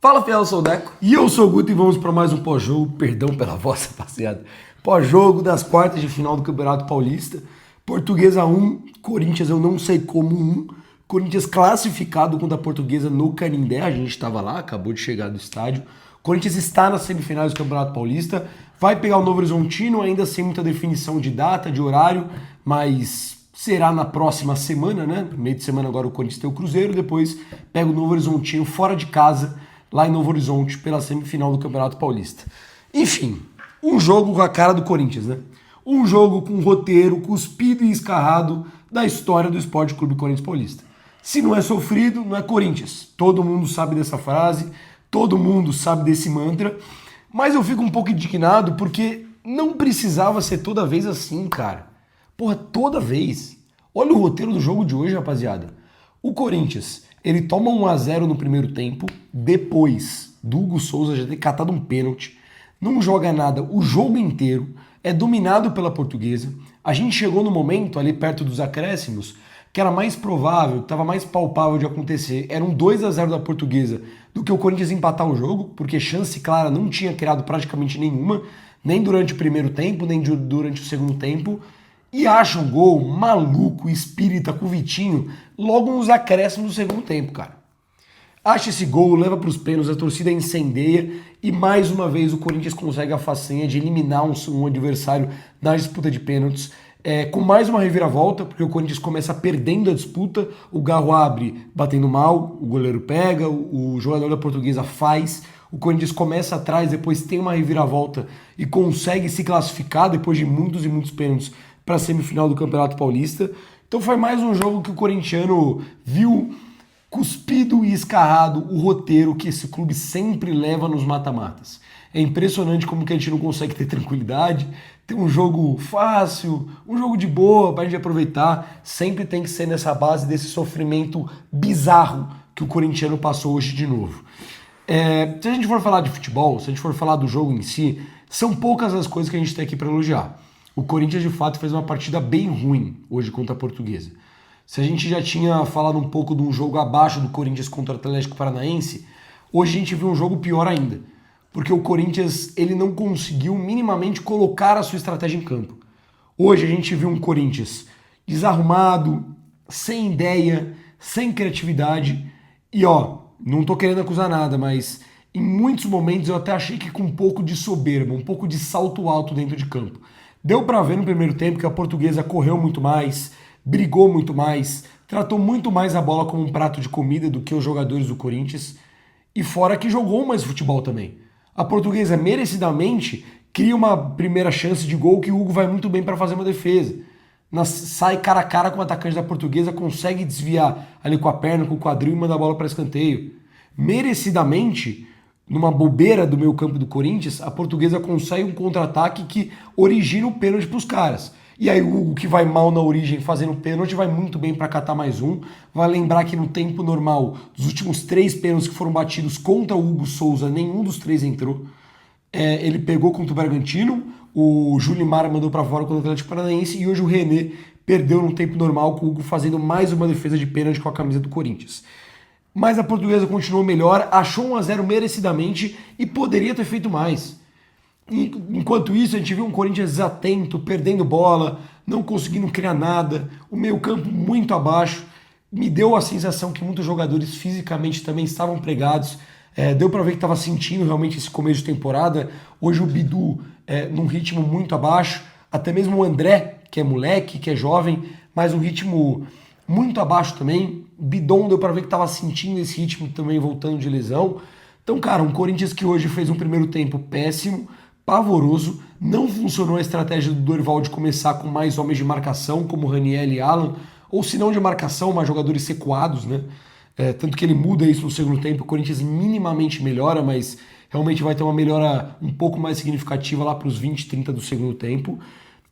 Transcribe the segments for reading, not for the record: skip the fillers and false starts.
Fala, fiel, eu sou o Deco. E eu sou o Guto e vamos para mais um pós-jogo, perdão pela voz, rapaziada. Pós-jogo das quartas de final do Campeonato Paulista. Portuguesa 1, Corinthians eu não sei como 1. Corinthians classificado contra a Portuguesa no Canindé, a gente estava lá, acabou de chegar do estádio. Corinthians está nas semifinais do Campeonato Paulista, vai pegar o Novo Horizontino, ainda sem muita definição de data, de horário, mas será na próxima semana, né? No meio de semana agora o Corinthians tem o Cruzeiro, depois pega o Novo Horizontino fora de casa, lá em Novo Horizonte, pela semifinal do Campeonato Paulista. Enfim, um jogo com a cara do Corinthians, né? Um jogo com roteiro cuspido e escarrado da história do Esporte Clube Corinthians Paulista. Se não é sofrido, não é Corinthians. Todo mundo sabe dessa frase, todo mundo sabe desse mantra, mas eu fico um pouco indignado porque não precisava ser toda vez assim, cara. Porra, toda vez. Olha o roteiro do jogo de hoje, rapaziada. O Corinthians, ele toma 1-0 no primeiro tempo, depois do Hugo Souza já ter catado um pênalti, não joga nada o jogo inteiro, é dominado pela Portuguesa. A gente chegou no momento, ali perto dos acréscimos, que era mais provável, que estava mais palpável de acontecer, era um 2-0 da Portuguesa do que o Corinthians empatar o jogo, porque chance clara não tinha criado praticamente nenhuma, nem durante o primeiro tempo, nem durante o segundo tempo, e acha um gol maluco, espírita, com o Vitinho, logo nos acréscimos do segundo tempo, cara. Acha esse gol, leva para os pênaltis, a torcida incendeia e mais uma vez o Corinthians consegue a façanha de eliminar um adversário na disputa de pênaltis. Com mais uma reviravolta, porque o Corinthians começa perdendo a disputa, o Garro abre batendo mal, o goleiro pega, o jogador da Portuguesa faz, o Corinthians começa atrás, depois tem uma reviravolta e consegue se classificar depois de muitos e muitos pênaltis para a semifinal do Campeonato Paulista. Então foi mais um jogo que o corintiano viu cuspido e escarrado o roteiro que esse clube sempre leva nos mata-matas. É impressionante como que a gente não consegue ter tranquilidade, ter um jogo fácil, um jogo de boa pra gente aproveitar. Sempre tem que ser nessa base desse sofrimento bizarro que o corintiano passou hoje de novo. Se a gente for falar de futebol, se a gente for falar do jogo em si, são poucas as coisas que a gente tem aqui para elogiar. O Corinthians, de fato, fez uma partida bem ruim hoje contra a Portuguesa. Se a gente já tinha falado um pouco de um jogo abaixo do Corinthians contra o Atlético Paranaense, hoje a gente viu um jogo pior ainda. Porque o Corinthians ele não conseguiu minimamente colocar a sua estratégia em campo. Hoje a gente viu um Corinthians desarrumado, sem ideia, sem criatividade. E não tô querendo acusar nada, mas em muitos momentos eu até achei que com um pouco de soberba, um pouco de salto alto dentro de campo. Deu para ver no primeiro tempo que a Portuguesa correu muito mais, brigou muito mais, tratou muito mais a bola como um prato de comida do que os jogadores do Corinthians, e fora que jogou mais futebol também. A Portuguesa merecidamente cria uma primeira chance de gol que o Hugo vai muito bem para fazer uma defesa. Sai cara a cara com o atacante da Portuguesa, consegue desviar ali com a perna, com o quadril e manda a bola para escanteio. Merecidamente, numa bobeira do meio campo do Corinthians, a Portuguesa consegue um contra-ataque que origina o pênalti para os caras. E aí o Hugo, que vai mal na origem fazendo pênalti, vai muito bem para catar mais um. Vai lembrar que no tempo normal, dos últimos 3 pênaltis que foram batidos contra o Hugo Souza, nenhum dos 3 entrou. Ele pegou contra o Bragantino, o Julimar mandou para fora contra o Atlético Paranaense e hoje o René perdeu no tempo normal com o Hugo fazendo mais uma defesa de pênalti com a camisa do Corinthians. Mas a Portuguesa continuou melhor, achou 1-0 merecidamente e poderia ter feito mais. Enquanto isso, a gente viu um Corinthians desatento, perdendo bola, não conseguindo criar nada, o meio-campo muito abaixo. Me deu a sensação que muitos jogadores fisicamente também estavam pregados. Deu para ver que estava sentindo realmente esse começo de temporada. Hoje o Bidu num ritmo muito abaixo, até mesmo o André, que é moleque, que é jovem, mas um ritmo muito abaixo também. O Bidon deu para ver que estava sentindo esse ritmo também voltando de lesão. Então, cara, um Corinthians que hoje fez um primeiro tempo péssimo, pavoroso, não funcionou a estratégia do Dorival de começar com mais homens de marcação, como Raniel e Alan, ou se não de marcação, mas jogadores secuados, né? Tanto que ele muda isso no segundo tempo, o Corinthians minimamente melhora, mas realmente vai ter uma melhora um pouco mais significativa lá para os 20, 30 do segundo tempo.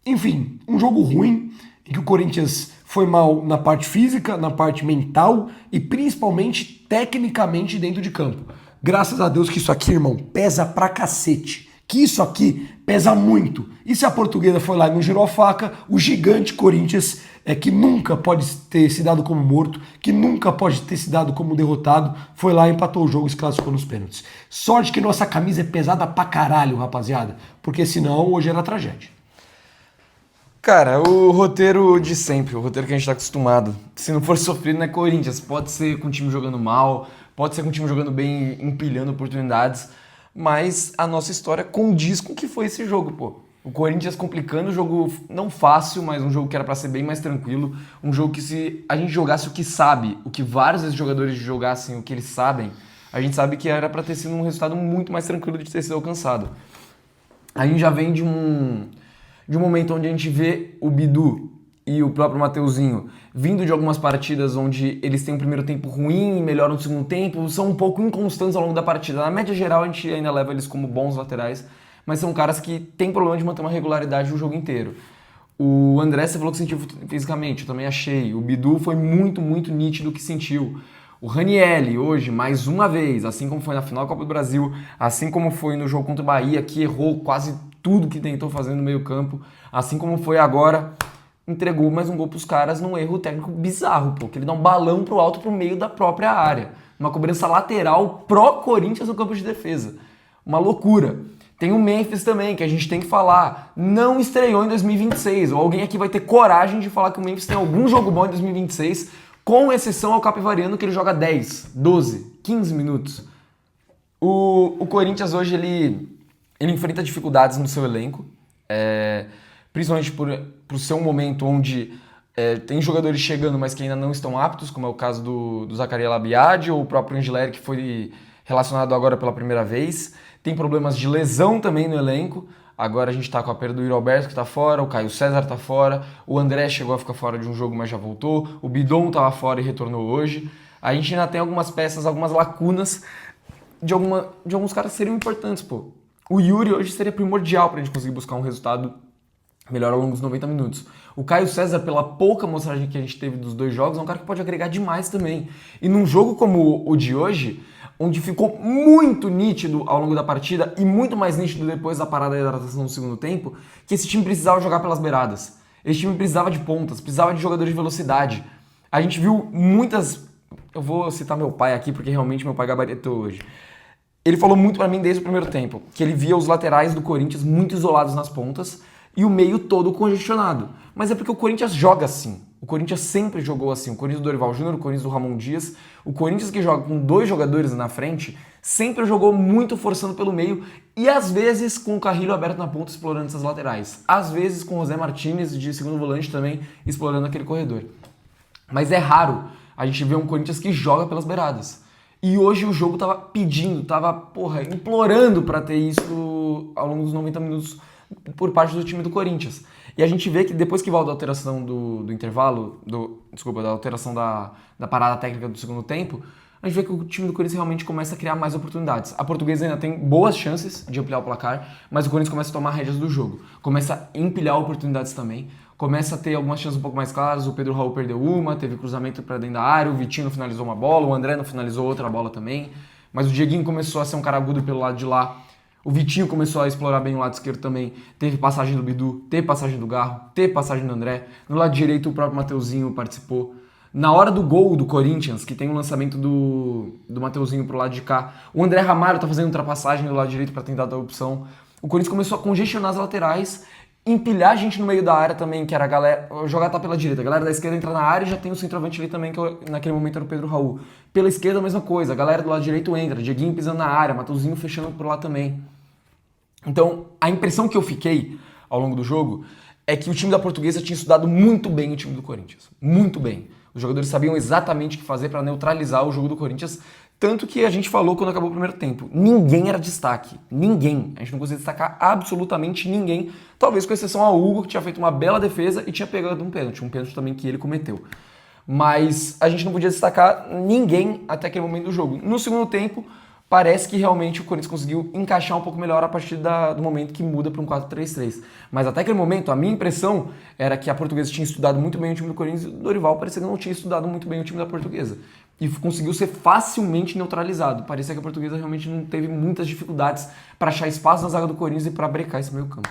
Enfim, um jogo ruim, em que o Corinthians foi mal na parte física, na parte mental e principalmente tecnicamente dentro de campo. Graças a Deus que isso aqui, irmão, pesa pra cacete. que isso aqui pesa muito. E se a Portuguesa foi lá e não girou a faca, o gigante Corinthians, que nunca pode ter se dado como morto, que nunca pode ter se dado como derrotado, foi lá, empatou o jogo e se classificou nos pênaltis. Sorte que nossa camisa é pesada pra caralho, rapaziada, porque senão hoje era tragédia. Cara, o roteiro de sempre, o roteiro que a gente tá acostumado. Se não for sofrido, não é Corinthians. Pode ser com o time jogando mal, pode ser com o time jogando bem, empilhando oportunidades, mas a nossa história condiz com o que foi esse jogo, pô. O Corinthians complicando, o jogo não fácil, mas um jogo que era pra ser bem mais tranquilo. Um jogo que se a gente jogasse o que sabe, o que vários desses jogadores jogassem o que eles sabem, a gente sabe que era pra ter sido um resultado muito mais tranquilo de ter sido alcançado. A gente já vem de um momento onde a gente vê o Bidu e o próprio Mateuzinho vindo de algumas partidas onde eles têm um primeiro tempo ruim e melhoram no segundo tempo, são um pouco inconstantes ao longo da partida. Na média geral, a gente ainda leva eles como bons laterais, mas são caras que têm problema de manter uma regularidade no jogo inteiro. O André, você falou que sentiu fisicamente, eu também achei. O Bidu foi muito, muito nítido que sentiu. O Ranielli, hoje, mais uma vez, assim como foi na final da Copa do Brasil, assim como foi no jogo contra o Bahia, que errou quase tudo que tentou fazer no meio campo, assim como foi agora, entregou mais um gol pros caras num erro técnico bizarro, pô, que ele dá um balão pro alto pro meio da própria área. Uma cobrança lateral pró-Corinthians no campo de defesa. Uma loucura. Tem o Memphis também, que a gente tem que falar. Não estreou em 2026. Ou alguém aqui vai ter coragem de falar que o Memphis tem algum jogo bom em 2026, com exceção ao Capivariano, que ele joga 10, 12, 15 minutos. O Corinthians hoje, ele enfrenta dificuldades no seu elenco, principalmente por ser um momento onde tem jogadores chegando, mas que ainda não estão aptos, como é o caso do Zacarias Labiade ou o próprio Angileri, que foi relacionado agora pela primeira vez. Tem problemas de lesão também no elenco. Agora a gente tá com a perda do Yuri Alberto, que tá fora, o Caio César tá fora, o André chegou a ficar fora de um jogo, mas já voltou, o Bidon tava fora e retornou hoje. A gente ainda tem algumas peças, algumas lacunas de alguns caras que seriam importantes, pô. O Yuri hoje seria primordial pra gente conseguir buscar um resultado melhor ao longo dos 90 minutos. O Caio César, pela pouca mostragem que a gente teve dos dois jogos, é um cara que pode agregar demais também. E num jogo como o de hoje, onde ficou muito nítido ao longo da partida e muito mais nítido depois da parada da hidratação no segundo tempo, que esse time precisava jogar pelas beiradas. Esse time precisava de pontas, precisava de jogadores de velocidade. A gente viu muitas... Eu vou citar meu pai aqui, porque realmente meu pai gabaritou hoje. Ele falou muito pra mim desde o primeiro tempo, que ele via os laterais do Corinthians muito isolados nas pontas e o meio todo congestionado. Mas é porque o Corinthians joga assim. O Corinthians sempre jogou assim. O Corinthians do Dorival Júnior, o Corinthians do Ramon Dias. O Corinthians que joga com dois jogadores na frente sempre jogou muito forçando pelo meio e às vezes com o Carrilho aberto na ponta explorando essas laterais. Às vezes com o José Martínez de segundo volante também explorando aquele corredor. Mas é raro a gente ver um Corinthians que joga pelas beiradas. E hoje o jogo tava pedindo, tava, implorando pra ter isso ao longo dos 90 minutos por parte do time do Corinthians. E a gente vê que depois que volta a alteração do intervalo, da alteração da parada técnica do segundo tempo, a gente vê que o time do Corinthians realmente começa a criar mais oportunidades. A Portuguesa ainda tem boas chances de ampliar o placar, mas o Corinthians começa a tomar rédeas do jogo. Começa a empilhar oportunidades também. Começa a ter algumas chances um pouco mais claras. O Pedro Raul perdeu uma, teve cruzamento para dentro da área, o Vitinho não finalizou uma bola, o André não finalizou outra bola também. Mas o Dieguinho começou a ser um cara agudo pelo lado de lá. O Vitinho começou a explorar bem o lado esquerdo também. Teve passagem do Bidu, teve passagem do Garro, teve passagem do André. No lado direito o próprio Mateuzinho participou. Na hora do gol do Corinthians, que tem um lançamento do Mateuzinho pro lado de cá, o André Ramalho tá fazendo ultrapassagem do lado direito para tentar dar a opção. O Corinthians começou a congestionar as laterais, empilhar a gente no meio da área também, que era a galera... Jogar tá pela direita, a galera da esquerda entra na área e já tem o centroavante ali também, que naquele momento era o Pedro Raul. Pela esquerda a mesma coisa, a galera do lado direito entra, Dieguinho pisando na área, Mateuzinho fechando por lá também. Então, a impressão que eu fiquei ao longo do jogo é que o time da Portuguesa tinha estudado muito bem o time do Corinthians. Muito bem. Os jogadores sabiam exatamente o que fazer para neutralizar o jogo do Corinthians, tanto que a gente falou quando acabou o primeiro tempo. Ninguém era destaque. Ninguém. A gente não conseguia destacar absolutamente ninguém, talvez com exceção ao Hugo, que tinha feito uma bela defesa e tinha pegado um pênalti também que ele cometeu. Mas a gente não podia destacar ninguém até aquele momento do jogo. No segundo tempo, parece que realmente o Corinthians conseguiu encaixar um pouco melhor a partir do momento que muda para um 4-3-3. Mas até aquele momento, a minha impressão era que a Portuguesa tinha estudado muito bem o time do Corinthians e o Dorival parecia que não tinha estudado muito bem o time da Portuguesa. E conseguiu ser facilmente neutralizado. Parecia que a Portuguesa realmente não teve muitas dificuldades para achar espaço na zaga do Corinthians e para brecar esse meio campo.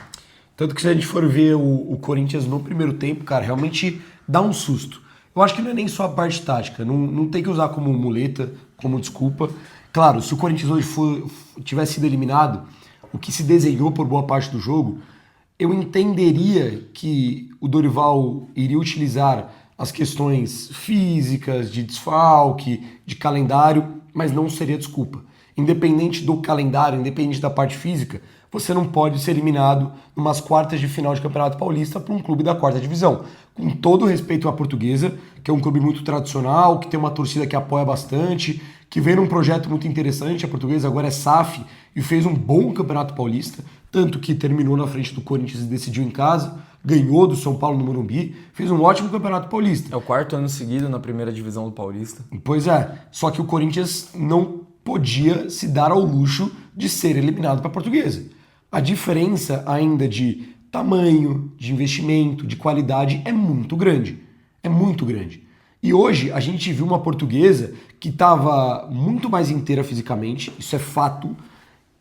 Tanto que se a gente for ver o Corinthians no primeiro tempo, cara, realmente dá um susto. Eu acho que não é nem só a parte tática, não tem que usar como muleta, como desculpa. Claro, se o Corinthians hoje tivesse sido eliminado, o que se desenhou por boa parte do jogo, eu entenderia que o Dorival iria utilizar as questões físicas, de desfalque, de calendário, mas não seria desculpa. Independente do calendário, independente da parte física, você não pode ser eliminado numas quartas de final de Campeonato Paulista para um clube da quarta divisão. Com todo o respeito à Portuguesa, que é um clube muito tradicional, que tem uma torcida que apoia bastante, que vem num projeto muito interessante. A Portuguesa agora é SAF e fez um bom Campeonato Paulista, tanto que terminou na frente do Corinthians e decidiu em casa, ganhou do São Paulo no Morumbi, fez um ótimo Campeonato Paulista. É o 4º ano seguido na primeira divisão do Paulista. Pois é, só que o Corinthians não podia se dar ao luxo de ser eliminado para a Portuguesa. A diferença ainda de tamanho, de investimento, de qualidade é muito grande. É muito grande. E hoje a gente viu uma Portuguesa que estava muito mais inteira fisicamente, isso é fato,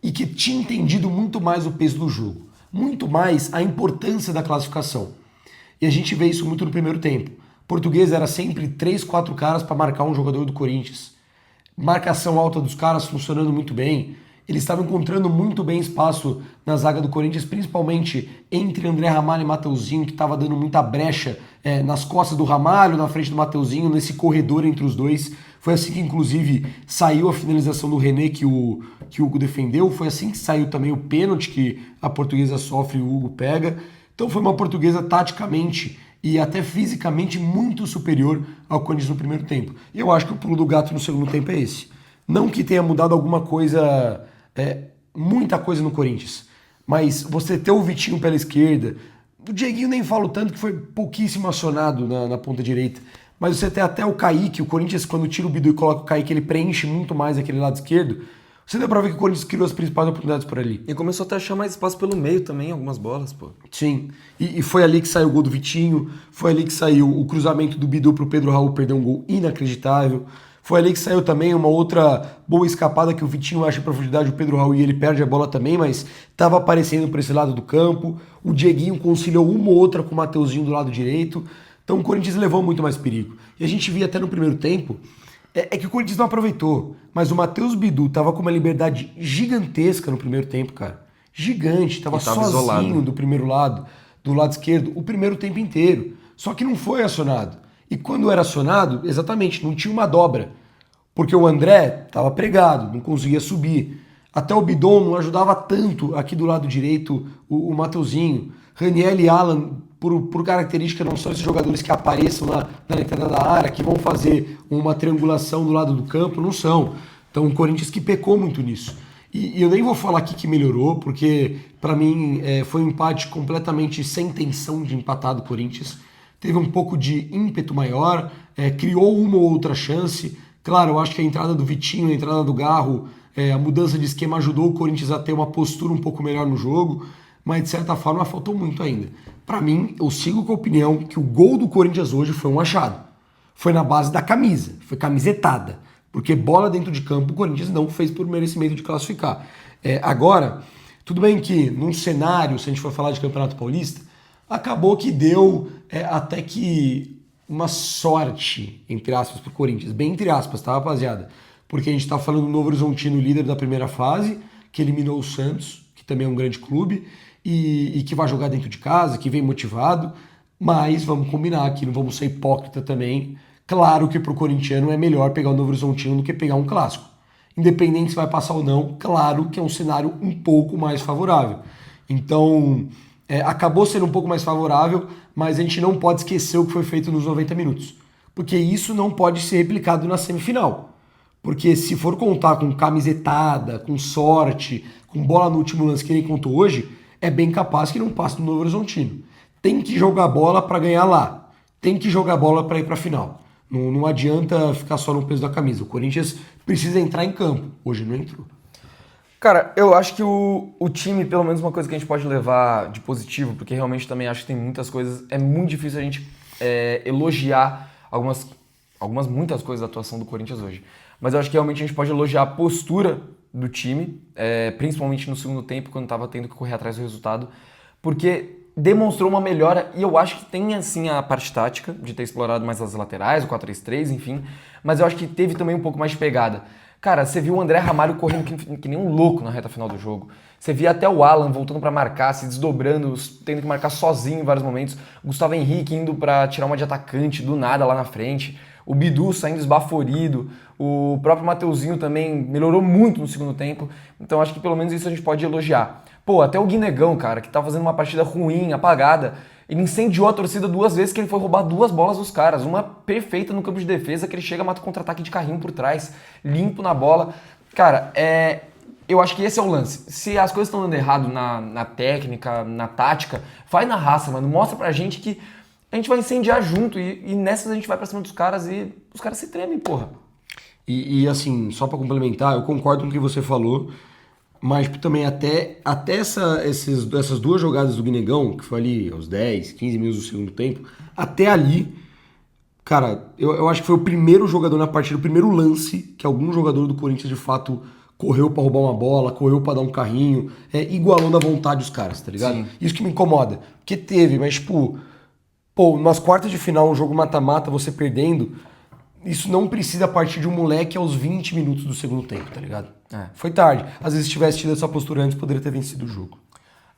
e que tinha entendido muito mais o peso do jogo, muito mais a importância da classificação. E a gente vê isso muito no primeiro tempo. Portuguesa era sempre 3, 4 caras para marcar um jogador do Corinthians. Marcação alta dos caras funcionando muito bem. Eles estavam encontrando muito bem espaço na zaga do Corinthians, principalmente entre André Ramalho e Mateuzinho, que estava dando muita brecha nas costas do Ramalho, na frente do Mateuzinho, nesse corredor entre os dois. Foi assim que, inclusive, saiu a finalização do René, que o Hugo defendeu. Foi assim que saiu também o pênalti que a Portuguesa sofre e o Hugo pega. Então foi uma Portuguesa taticamente e até fisicamente muito superior ao Corinthians no primeiro tempo. E eu acho que o pulo do gato no segundo tempo é esse. Não que tenha mudado alguma coisa, muita coisa no Corinthians, mas você ter o Vitinho pela esquerda, o Dieguinho nem falo tanto que foi pouquíssimo acionado na ponta direita, mas você ter até o Kaique, o Corinthians quando tira o Bidu e coloca o Kaique, ele preenche muito mais aquele lado esquerdo, você deu pra ver que o Corinthians criou as principais oportunidades por ali. E começou até a achar mais espaço pelo meio também, algumas bolas, pô. Sim, e foi ali que saiu o gol do Vitinho, foi ali que saiu o cruzamento do Bidu pro Pedro Raul perder um gol inacreditável. Foi ali que saiu também uma outra boa escapada que o Vitinho acha em profundidade, o Pedro Raul, e ele perde a bola também, mas estava aparecendo por esse lado do campo. O Dieguinho conciliou uma ou outra com o Mateuzinho do lado direito. Então o Corinthians levou muito mais perigo. E a gente via até no primeiro tempo, que o Corinthians não aproveitou. Mas o Matheus Bidu tava com uma liberdade gigantesca no primeiro tempo, cara. Gigante, tava sozinho isolado do primeiro lado, do lado esquerdo, o primeiro tempo inteiro. Só que não foi acionado. E quando era acionado, exatamente, não tinha uma dobra. Porque o André estava pregado, não conseguia subir. Até o Bidon não ajudava tanto aqui do lado direito o Mateuzinho. Raniel e Alan, por característica, não são esses jogadores que apareçam na entrada da área, que vão fazer uma triangulação do lado do campo, não são. Então o Corinthians que pecou muito nisso. E eu nem vou falar aqui que melhorou, porque para mim foi um empate completamente sem intenção de empatar do Corinthians. Teve um pouco de ímpeto maior, criou uma ou outra chance. Claro, eu acho que a entrada do Vitinho, a entrada do Garro, a mudança de esquema ajudou o Corinthians a ter uma postura um pouco melhor no jogo, mas de certa forma faltou muito ainda. Para mim, eu sigo com a opinião que o gol do Corinthians hoje foi um achado. Foi na base da camisa, foi camisetada, porque bola dentro de campo o Corinthians não fez por merecimento de classificar. Agora, tudo bem que num cenário, se a gente for falar de Campeonato Paulista, acabou que deu até que uma sorte, entre aspas, pro Corinthians. Bem entre aspas, tá, rapaziada? Porque a gente tá falando do Novo Horizontino, líder da primeira fase, que eliminou o Santos, que também é um grande clube, e que vai jogar dentro de casa, que vem motivado. Mas vamos combinar aqui, não vamos ser hipócrita também. Claro que pro corintiano é melhor pegar o Novo Horizontino do que pegar um clássico. Independente se vai passar ou não, claro que é um cenário um pouco mais favorável. Então, acabou sendo um pouco mais favorável, mas a gente não pode esquecer o que foi feito nos 90 minutos. Porque isso não pode ser replicado na semifinal. Porque se for contar com camisetada, com sorte, com bola no último lance que nem contou hoje, é bem capaz que não passe no Novo Horizontino. Tem que jogar bola para ganhar lá. Tem que jogar bola para ir para a final. Não adianta ficar só no peso da camisa. O Corinthians precisa entrar em campo. Hoje não entrou. Cara, eu acho que o time, pelo menos uma coisa que a gente pode levar de positivo, porque realmente também acho que tem muitas coisas, é muito difícil a gente elogiar muitas coisas da atuação do Corinthians hoje. Mas eu acho que realmente a gente pode elogiar a postura do time, principalmente no segundo tempo, quando estava tendo que correr atrás do resultado, porque demonstrou uma melhora e eu acho que tem assim a parte tática de ter explorado mais as laterais, o 4-3-3, enfim, mas eu acho que teve também um pouco mais de pegada. Cara, você viu o André Ramalho correndo que nem um louco na reta final do jogo. Você via até o Alan voltando pra marcar, se desdobrando, tendo que marcar sozinho em vários momentos. O Gustavo Henrique indo pra tirar uma de atacante do nada lá na frente. O Bidu saindo esbaforido. O próprio Mateuzinho também melhorou muito no segundo tempo. Então acho que pelo menos isso a gente pode elogiar. Pô, até o Guinegão, cara, que tá fazendo uma partida ruim, apagada. Ele incendiou a torcida 2 vezes que ele foi roubar 2 bolas dos caras. Uma perfeita no campo de defesa, que ele chega, mata o contra-ataque de carrinho por trás, limpo na bola. Cara, eu acho que esse é o lance. Se as coisas estão dando errado na técnica, na tática, vai na raça, mano. Mostra pra gente que a gente vai incendiar junto e nessas a gente vai pra cima dos caras e os caras se tremem, porra. E assim, só pra complementar, eu concordo com o que você falou, mas também até essas 2 jogadas do Guinegão, que foi ali aos 10, 15 minutos do segundo tempo, até ali, cara, eu acho que foi o primeiro jogador na partida, o primeiro lance que algum jogador do Corinthians de fato correu pra roubar uma bola, correu pra dar um carrinho, igualou na vontade os caras, tá ligado? Sim. Isso que me incomoda, porque teve, mas tipo, pô, nas quartas de final, um jogo mata-mata, você perdendo, isso não precisa partir de um moleque aos 20 minutos do segundo tempo, tá ligado? Foi tarde. Às vezes, se tivesse tido essa postura antes, poderia ter vencido o jogo.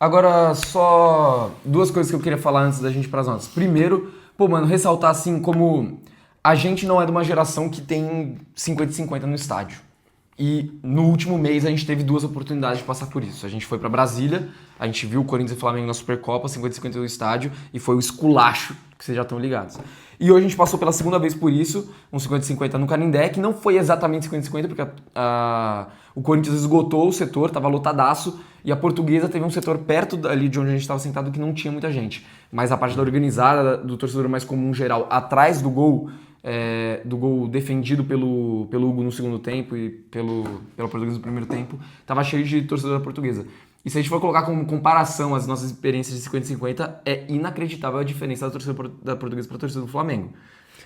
Agora, só 2 coisas que eu queria falar antes da gente ir pras notas. Primeiro, pô, mano, ressaltar assim como a gente não é de uma geração que tem 50-50 no estádio. E no último mês a gente teve 2 oportunidades de passar por isso. A gente foi pra Brasília, a gente viu o Corinthians e o Flamengo na Supercopa, 50-50 no estádio, e foi o esculacho, que vocês já estão ligados. E hoje a gente passou pela segunda vez por isso, um 50-50 no Canindé, que não foi exatamente 50-50, porque o Corinthians esgotou o setor, tava lotadaço, e a Portuguesa teve um setor perto ali de onde a gente estava sentado que não tinha muita gente. Mas a parte da organizada, do torcedor mais comum geral, atrás do gol defendido pelo Hugo no segundo tempo e pela Portuguesa no primeiro tempo, tava cheio de torcedor da Portuguesa. E se a gente for colocar como comparação as nossas experiências de 50-50, é inacreditável a diferença da torcida da Portuguesa para a torcida do Flamengo.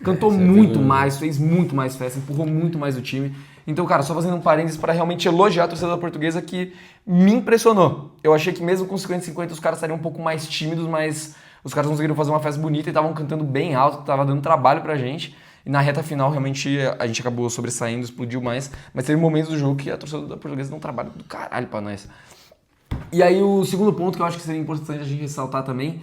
Cantou muito mais, fez muito mais festa, empurrou muito mais o time. Então, cara, só fazendo um parênteses para realmente elogiar a torcida da Portuguesa, que me impressionou. Eu achei que mesmo com 50-50 os caras estariam um pouco mais tímidos, mas os caras conseguiram fazer uma festa bonita e estavam cantando bem alto, tava dando trabalho pra gente. E na reta final, realmente, a gente acabou sobressaindo, explodiu mais. Mas teve momentos do jogo que a torcida da Portuguesa deu um trabalho do caralho pra nós. E aí o segundo ponto que eu acho que seria importante a gente ressaltar também.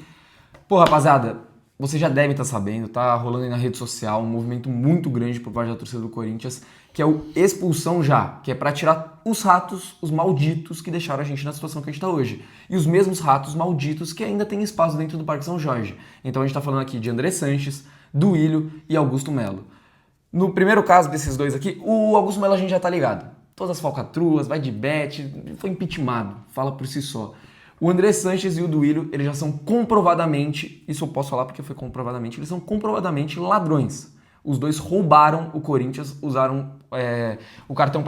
Pô, rapaziada, você já deve estar sabendo, tá rolando aí na rede social um movimento muito grande por parte da torcida do Corinthians, que é o Expulsão Já, que é pra tirar os ratos, os malditos que deixaram a gente na situação que a gente tá hoje. E os mesmos ratos malditos que ainda tem espaço dentro do Parque São Jorge. Então a gente tá falando aqui de André Sanches, Duílio e Augusto Melo. No primeiro caso desses 2 aqui, o Augusto Melo a gente já tá ligado. Todas as falcatruas, vai de bet, foi impeachmentado, fala por si só. O André Sanches e o Duílio, eles já são comprovadamente, isso eu posso falar porque foi comprovadamente, eles são comprovadamente ladrões. Os 2 roubaram o Corinthians, usaram o cartão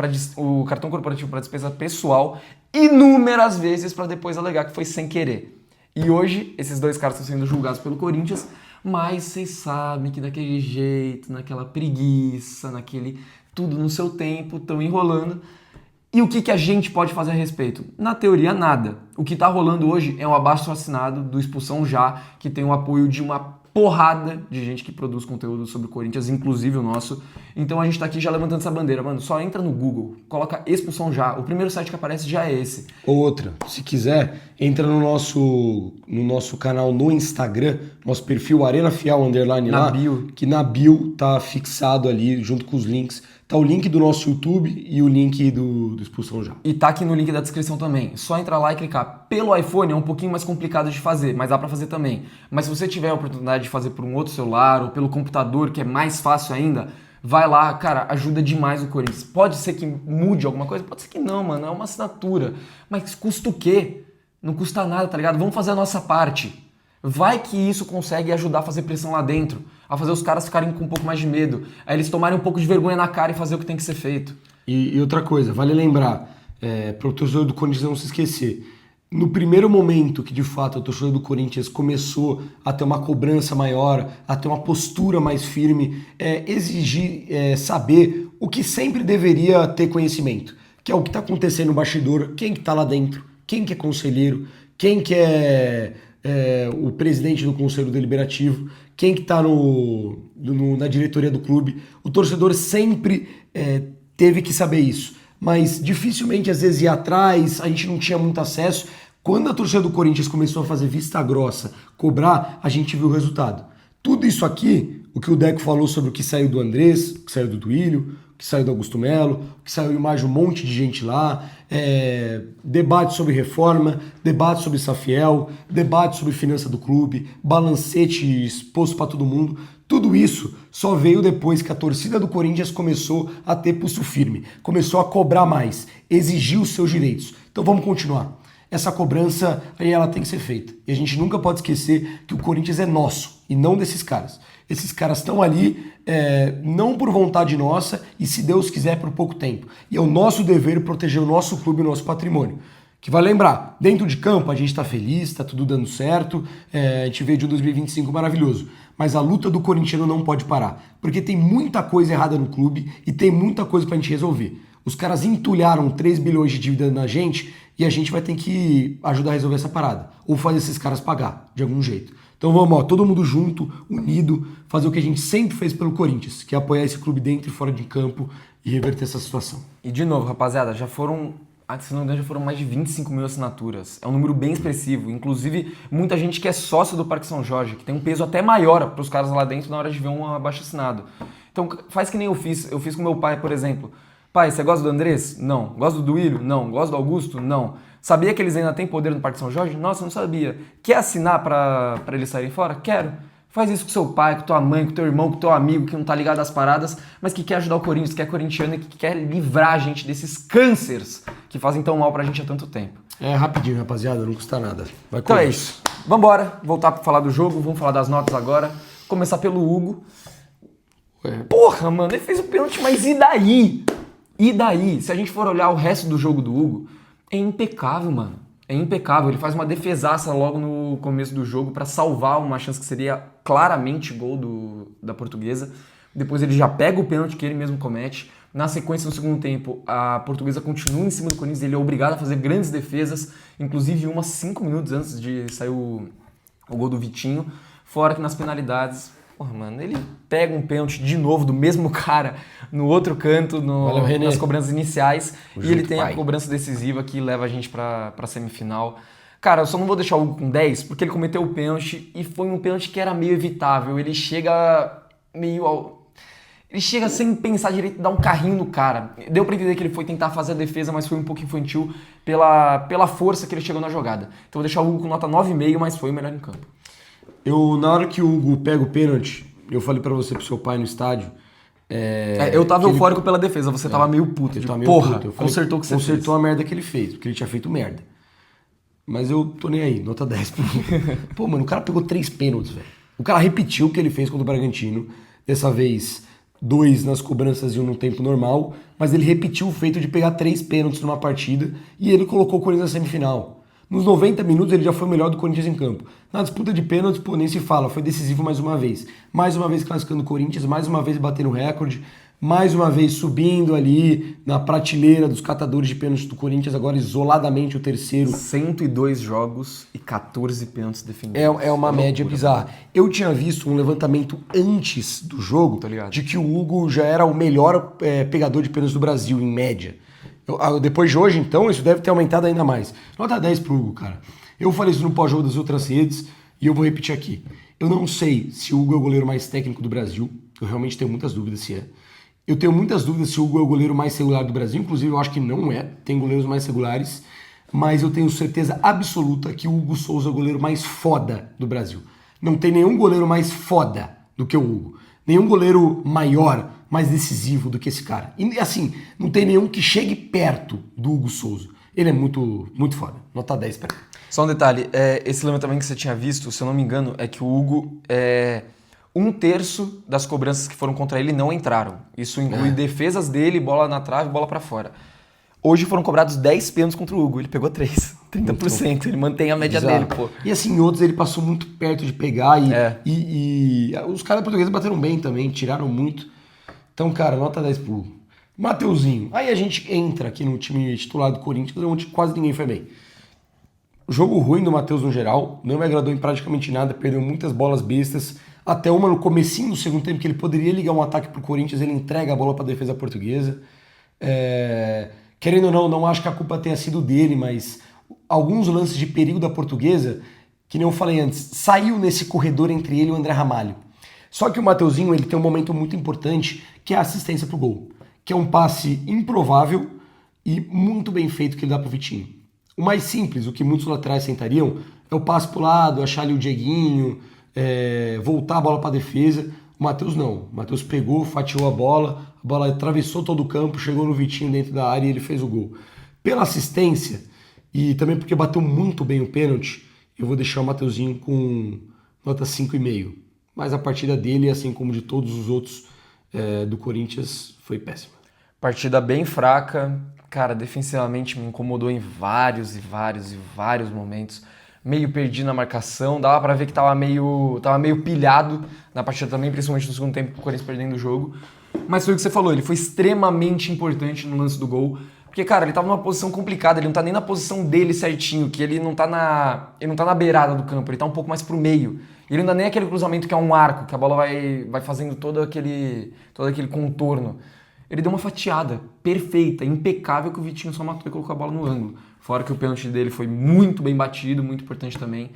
corporativo para despesa pessoal inúmeras vezes para depois alegar que foi sem querer. E hoje, esses 2 caras estão sendo julgados pelo Corinthians, mas vocês sabem que daquele jeito, naquela preguiça, naquele tudo no seu tempo, estão enrolando. E o que a gente pode fazer a respeito? Na teoria, nada. O que está rolando hoje é um abaixo-assinado do Expulsão Já, que tem o apoio de uma porrada de gente que produz conteúdo sobre o Corinthians, inclusive o nosso. Então a gente tá aqui já levantando essa bandeira, mano. Só entra no Google, coloca Expulsão Já. O primeiro site que aparece já é esse. Outra, se quiser, entra no nosso canal no Instagram, nosso perfil Arena Fiel _ Na lá, bio. que na bio tá fixado ali, junto com os links. Tá o link do nosso YouTube e o link do Expulsão Já. E tá aqui no link da descrição também. Só entrar lá e clicar. Pelo iPhone é um pouquinho mais complicado de fazer, mas dá pra fazer também. Mas se você tiver a oportunidade de fazer por um outro celular ou pelo computador, que é mais fácil ainda, vai lá, cara, ajuda demais o Corinthians. Pode ser que mude alguma coisa? Pode ser que não, mano, é uma assinatura. Mas custa o quê? Não custa nada, tá ligado? Vamos fazer a nossa parte. Vai que isso consegue ajudar a fazer pressão lá dentro. a fazer os caras ficarem com um pouco mais de medo, a eles tomarem um pouco de vergonha na cara e fazer o que tem que ser feito. E outra coisa, vale lembrar, para o torcedor do Corinthians não se esquecer, no primeiro momento que de fato o torcedor do Corinthians começou a ter uma cobrança maior, a ter uma postura mais firme, exigir saber o que sempre deveria ter conhecimento, que é o que está acontecendo no bastidor, quem que está lá dentro, quem que é conselheiro, quem que é o presidente do Conselho Deliberativo, quem que está na diretoria do clube. O torcedor sempre teve que saber isso. Mas dificilmente, às vezes, ia atrás, a gente não tinha muito acesso. Quando a torcida do Corinthians começou a fazer vista grossa, cobrar, a gente viu o resultado. Tudo isso aqui, o que o Deco falou sobre o que saiu do Andrés, o que saiu do Duílio, o que saiu do Augusto Melo, o que saiu de mais um monte de gente lá, debate sobre reforma, debate sobre Safiel, debate sobre finança do clube, balancete exposto para todo mundo. Tudo isso só veio depois que a torcida do Corinthians começou a ter pulso firme, começou a cobrar mais, exigir os seus direitos. Então vamos continuar. Essa cobrança aí ela tem que ser feita. E a gente nunca pode esquecer que o Corinthians é nosso e não desses caras. Esses caras estão ali não por vontade nossa e, se Deus quiser, por pouco tempo. E é o nosso dever proteger o nosso clube e o nosso patrimônio. Que vai lembrar, dentro de campo a gente está feliz, está tudo dando certo, a gente veio de um 2025 maravilhoso. Mas a luta do corintiano não pode parar, porque tem muita coisa errada no clube e tem muita coisa pra gente resolver. Os caras entulharam 3 bilhões de dívida na gente e a gente vai ter que ajudar a resolver essa parada. Ou fazer esses caras pagar, de algum jeito. Então vamos, todo mundo junto, unido, fazer o que a gente sempre fez pelo Corinthians, que é apoiar esse clube dentro e fora de campo e reverter essa situação. E de novo, rapaziada, se não me engano, já foram mais de 25 mil assinaturas. É um número bem expressivo. Inclusive, muita gente que é sócio do Parque São Jorge, que tem um peso até maior para os caras lá dentro na hora de ver um abaixo-assinado. Então, faz que nem eu fiz. Eu fiz com meu pai, por exemplo. Pai, você gosta do Andrés? Não. Gosta do Duílio? Não. Gosta do Augusto? Não. Sabia que eles ainda têm poder no Parque São Jorge? Nossa, não sabia. Quer assinar para eles saírem fora? Quero. Faz isso com seu pai, com tua mãe, com teu irmão, com teu amigo que não tá ligado às paradas, mas que quer ajudar o Corinthians, que é corintiano e que quer livrar a gente desses cânceres que fazem tão mal pra gente há tanto tempo. Rapidinho, rapaziada, não custa nada. Vai então é isso. Vambora, voltar pra falar do jogo, vamos falar das notas agora. Começar pelo Hugo. Porra, mano, ele fez o pênalti, mas e daí? E daí? Se a gente for olhar o resto do jogo do Hugo, é impecável, mano. É impecável, ele faz uma defesaça logo no começo do jogo para salvar uma chance que seria claramente gol da Portuguesa. Depois ele já pega o pênalti que ele mesmo comete. Na sequência, no segundo tempo, a Portuguesa continua em cima do Corinthians, ele é obrigado a fazer grandes defesas, inclusive uma 5 minutos antes de sair o gol do Vitinho. Fora que nas penalidades, porra, mano, ele pega um pênalti de novo do mesmo cara no outro canto, nas cobranças iniciais, e ele tem a cobrança decisiva que leva a gente pra semifinal. Cara, eu só não vou deixar o Hugo com 10, porque ele cometeu o pênalti e foi um pênalti que era meio evitável. Ele chega sem pensar direito, dá um carrinho no cara. Deu pra entender que ele foi tentar fazer a defesa, mas foi um pouco infantil pela força que ele chegou na jogada. Então eu vou deixar o Hugo com nota 9,5, mas foi o melhor em campo. Na hora que o Hugo pega o pênalti, eu falei pra você, pro seu pai no estádio... eu tava eufórico pela defesa, você tava meio puto. Consertou o que você fez. Consertou a merda que ele fez, porque ele tinha feito merda. Mas eu tô nem aí, nota 10. Pô, mano, o cara pegou 3 pênaltis, velho. O cara repetiu o que ele fez contra o Bragantino. Dessa vez, 2 nas cobranças e 1 no tempo normal. Mas ele repetiu o feito de pegar 3 pênaltis numa partida e ele colocou o Corinthians na semifinal. Nos 90 minutos ele já foi o melhor do Corinthians em campo. Na disputa de pênaltis, pô, nem se fala, foi decisivo mais uma vez. Mais uma vez classificando o Corinthians, mais uma vez batendo o recorde, mais uma vez subindo ali na prateleira dos catadores de pênaltis do Corinthians, agora isoladamente o terceiro. 102 jogos e 14 pênaltis defendidos. É uma média bizarra. Eu tinha visto um levantamento antes do jogo de que o Hugo já era o melhor pegador de pênaltis do Brasil, em média. Depois de hoje, então, isso deve ter aumentado ainda mais. Nota 10 pro Hugo, cara. Eu falei isso no pós-jogo das outras redes e eu vou repetir aqui. Eu não sei se o Hugo é o goleiro mais técnico do Brasil. Eu realmente tenho muitas dúvidas se é. Eu tenho muitas dúvidas se o Hugo é o goleiro mais regular do Brasil. Inclusive, eu acho que não é. Tem goleiros mais regulares. Mas eu tenho certeza absoluta que o Hugo Souza é o goleiro mais foda do Brasil. Não tem nenhum goleiro mais foda do que o Hugo. Nenhum goleiro maior, mais decisivo do que esse cara. E assim, não tem nenhum que chegue perto do Hugo Souza. Ele é muito, muito foda. Nota 10 pra ele. Só um detalhe, esse levantamento que você tinha visto, se eu não me engano, é que o Hugo um terço das cobranças que foram contra ele não entraram. Isso inclui defesas dele, bola na trave, bola pra fora. Hoje foram cobrados 10 pênaltis contra o Hugo, ele pegou 3, 30%, ele mantém a média Bizarro. dele, pô. E assim, em outros ele passou muito perto de pegar e os caras portugueses bateram bem também, tiraram muito. Então, cara, nota 10 pro Hugo. Mateuzinho. Aí a gente entra aqui no time titular do Corinthians, onde quase ninguém foi bem. Jogo ruim do Matheus no geral, não me agradou em praticamente nada, perdeu muitas bolas bestas, até uma no comecinho do segundo tempo que ele poderia ligar um ataque pro Corinthians, ele entrega a bola pra defesa portuguesa. Querendo ou não acho que a culpa tenha sido dele, mas alguns lances de perigo da portuguesa, que nem eu falei antes, saiu nesse corredor entre ele e o André Ramalho. Só que o Mateuzinho, ele tem um momento muito importante, que é a assistência pro gol, que é um passe improvável e muito bem feito que ele dá pro Vitinho. O mais simples, o que muitos laterais tentariam, é o passe pro lado, achar ali o Dieguinho, voltar a bola pra defesa. O Matheus não. O Matheus pegou, fatiou a bola atravessou todo o campo, chegou no Vitinho dentro da área e ele fez o gol. Pela assistência, e também porque bateu muito bem o pênalti, eu vou deixar o Mateuzinho com nota 5,5. Mas a partida dele, assim como de todos os outros do Corinthians, foi péssima. Partida bem fraca, cara, defensivamente me incomodou em vários momentos. Meio perdido na marcação, dava pra ver que tava meio pilhado na partida também, principalmente no segundo tempo, com o Corinthians perdendo o jogo. Mas foi o que você falou, ele foi extremamente importante no lance do gol, porque, cara, ele tava numa posição complicada, ele não tá nem na posição dele certinho, que ele não tá na beirada do campo, ele tá um pouco mais pro meio. Ele não dá nem aquele cruzamento que é um arco, que a bola vai fazendo todo aquele contorno. Ele deu uma fatiada perfeita, impecável, que o Vitinho só matou e colocou a bola no ângulo. Fora que o pênalti dele foi muito bem batido, muito importante também.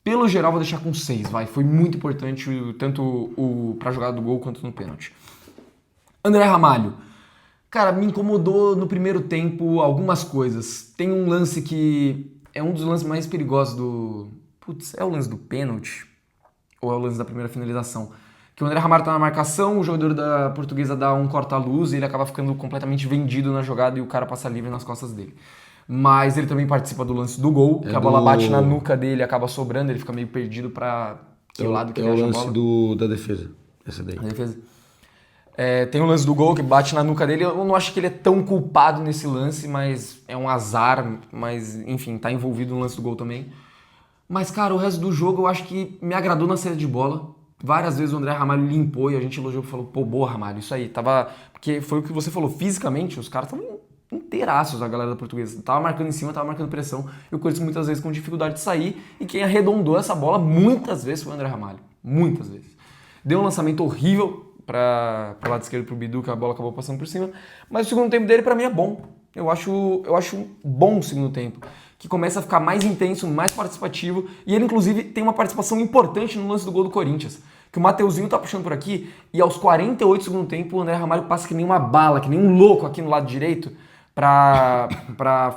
Pelo geral, vou deixar com 6, vai. Foi muito importante, tanto pra jogada do gol quanto no pênalti. André Ramalho. Cara, me incomodou no primeiro tempo algumas coisas. Tem um lance que é um dos lances mais perigosos do... Putz, é o lance do pênalti? Ou é o lance da primeira finalização? Que o André Ramalho tá na marcação, o jogador da Portuguesa dá um corta-luz e ele acaba ficando completamente vendido na jogada e o cara passa livre nas costas dele. Mas ele também participa do lance do gol, que a bola bate na nuca dele, acaba sobrando, ele fica meio perdido pra que lado que ele acha a bola. É o lance da defesa, essa daí. A defesa. Tem o lance do gol que bate na nuca dele, eu não acho que ele é tão culpado nesse lance, mas é um azar, mas enfim, tá envolvido no lance do gol também. Mas, cara, o resto do jogo eu acho que me agradou na saída de bola. Várias vezes o André Ramalho limpou e a gente elogiou e falou, pô, boa, Ramalho, isso aí. Porque foi o que você falou, fisicamente, os caras estavam inteiraços, a galera da Portuguesa. Tava marcando em cima, tava marcando pressão. E o Corinthians muitas vezes com dificuldade de sair. E quem arredondou essa bola muitas vezes foi o André Ramalho. Muitas vezes. Deu um lançamento horrível para o lado esquerdo pro Bidu, que a bola acabou passando por cima. Mas o segundo tempo dele, pra mim, é bom. Eu acho bom o segundo tempo. Que começa a ficar mais intenso, mais participativo. E ele, inclusive, tem uma participação importante no lance do gol do Corinthians. Que o Mateuzinho tá puxando por aqui e aos 48 do segundo tempo o André Ramalho passa que nem uma bala, que nem um louco aqui no lado direito pra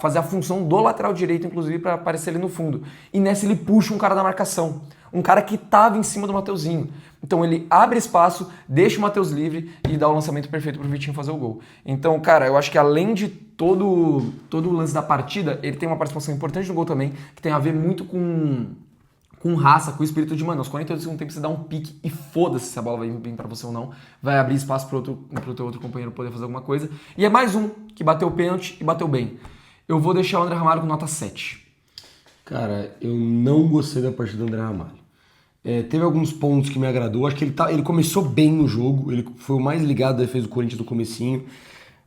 fazer a função do lateral direito, inclusive, pra aparecer ali no fundo. E nessa ele puxa um cara da marcação. Um cara que tava em cima do Mateuzinho. Então ele abre espaço, deixa o Matheus livre e dá o lançamento perfeito pro Vitinho fazer o gol. Então, cara, eu acho que além de todo o lance da partida, ele tem uma participação importante no gol também, que tem a ver muito com raça, com o espírito de, mano, aos 48 do segundo tempo você dá um pique e foda-se se a bola vai vir pra você ou não. Vai abrir espaço pro teu outro companheiro poder fazer alguma coisa. E é mais um que bateu o pênalti e bateu bem. Eu vou deixar o André Ramalho com nota 7. Cara, eu não gostei da partida do André Ramalho. Teve alguns pontos que me agradou. Acho que ele começou bem no jogo. Ele foi o mais ligado da defesa do Corinthians no comecinho.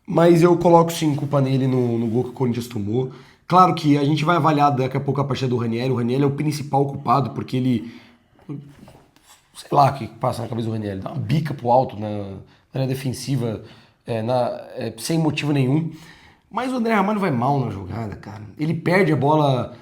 Mas eu coloco sim culpa nele no gol que o Corinthians tomou. Claro que a gente vai avaliar daqui a pouco a partida do Ranieri. O Ranieri é o principal culpado porque ele... Sei lá o que passa na cabeça do Ranieri. Dá uma bica pro alto na área defensiva sem motivo nenhum. Mas o André Ramalho vai mal na jogada, cara. Ele perde a bola...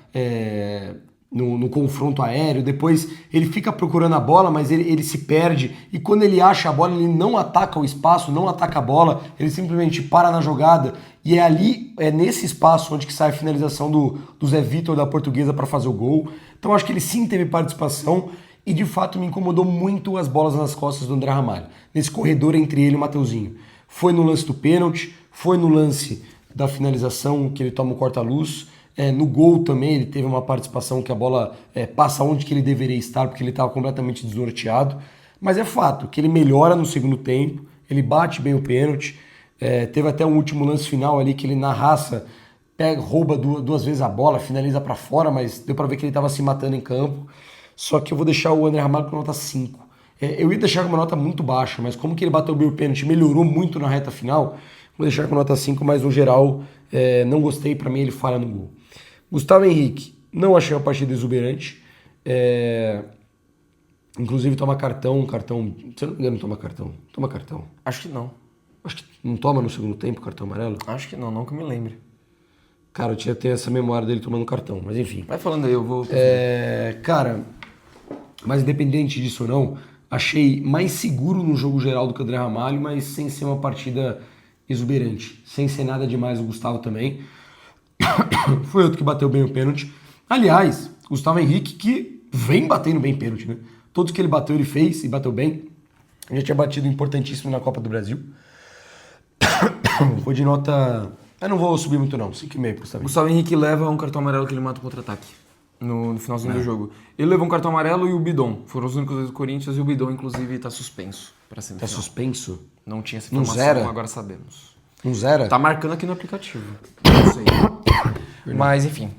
No confronto aéreo, depois ele fica procurando a bola, mas ele se perde, e quando ele acha a bola, ele não ataca o espaço, não ataca a bola, ele simplesmente para na jogada, e é nesse espaço onde que sai a finalização do Zé Vitor da Portuguesa para fazer o gol. Então acho que ele sim teve participação, e de fato me incomodou muito as bolas nas costas do André Ramalho, nesse corredor entre ele e o Mateuzinho. Foi no lance do pênalti, foi no lance da finalização que ele toma o corta-luz. No gol também ele teve uma participação que a bola passa onde que ele deveria estar, porque ele estava completamente desnorteado. Mas é fato que ele melhora no segundo tempo, ele bate bem o pênalti. Teve até um último lance final ali que ele na raça rouba duas vezes a bola, finaliza pra fora, mas deu pra ver que ele tava se matando em campo. Só que eu vou deixar o André Ramalho com nota 5. Eu ia deixar com uma nota muito baixa, mas como que ele bateu bem o pênalti, melhorou muito na reta final, vou deixar com nota 5, mas no geral não gostei, pra mim ele falha no gol. Gustavo Henrique, não achei uma partida exuberante. Inclusive toma cartão, se eu não me engano toma cartão. Acho que não. Acho que não toma no segundo tempo cartão amarelo? Acho que não que eu me lembre. Cara, eu tinha ter essa memória dele tomando cartão, mas enfim. Vai falando aí, eu vou... Cara, mas independente disso ou não, achei mais seguro no jogo geral do que o André Ramalho, mas sem ser uma partida exuberante. Sem ser nada demais o Gustavo também. Foi outro que bateu bem o pênalti. Aliás, Gustavo Henrique que vem batendo bem pênalti, né? Todos que ele bateu, ele fez e bateu bem. Já tinha batido importantíssimo na Copa do Brasil. Foi de nota... Eu não vou subir muito não, 5,5 pro Gustavo. Gustavo Henrique leva um cartão amarelo que ele mata o contra-ataque no finalzinho do jogo. Ele levou um cartão amarelo e o Bidon. Foram os únicos dois do Corinthians e o Bidon, inclusive, tá suspenso pra semifinal. Tá suspenso? Não tinha essa Não informação, zera? agora sabemos. Não zera? Tá marcando aqui no aplicativo. Não sei. Mas, enfim.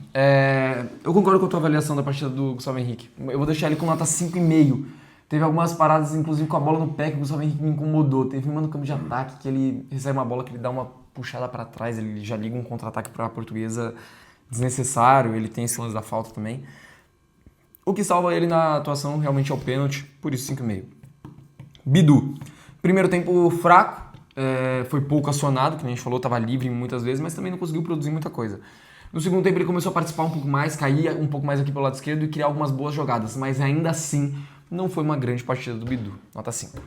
Eu concordo com a tua avaliação da partida do Gustavo Henrique. Eu vou deixar ele com nota 5,5. Teve algumas paradas, inclusive com a bola no pé, que o Gustavo Henrique me incomodou. Teve uma no campo de ataque que ele recebe uma bola que ele dá uma puxada pra trás, ele já liga um contra-ataque pra Portuguesa desnecessário, ele tem esse lance da falta também. O que salva ele na atuação realmente é o pênalti, por isso 5,5. Bidu. Primeiro tempo fraco, foi pouco acionado, que nem a gente falou, estava livre muitas vezes, mas também não conseguiu produzir muita coisa. No segundo tempo ele começou a participar um pouco mais, caía um pouco mais aqui pelo lado esquerdo e criar algumas boas jogadas, mas ainda assim não foi uma grande partida do Bidu. Nota 5.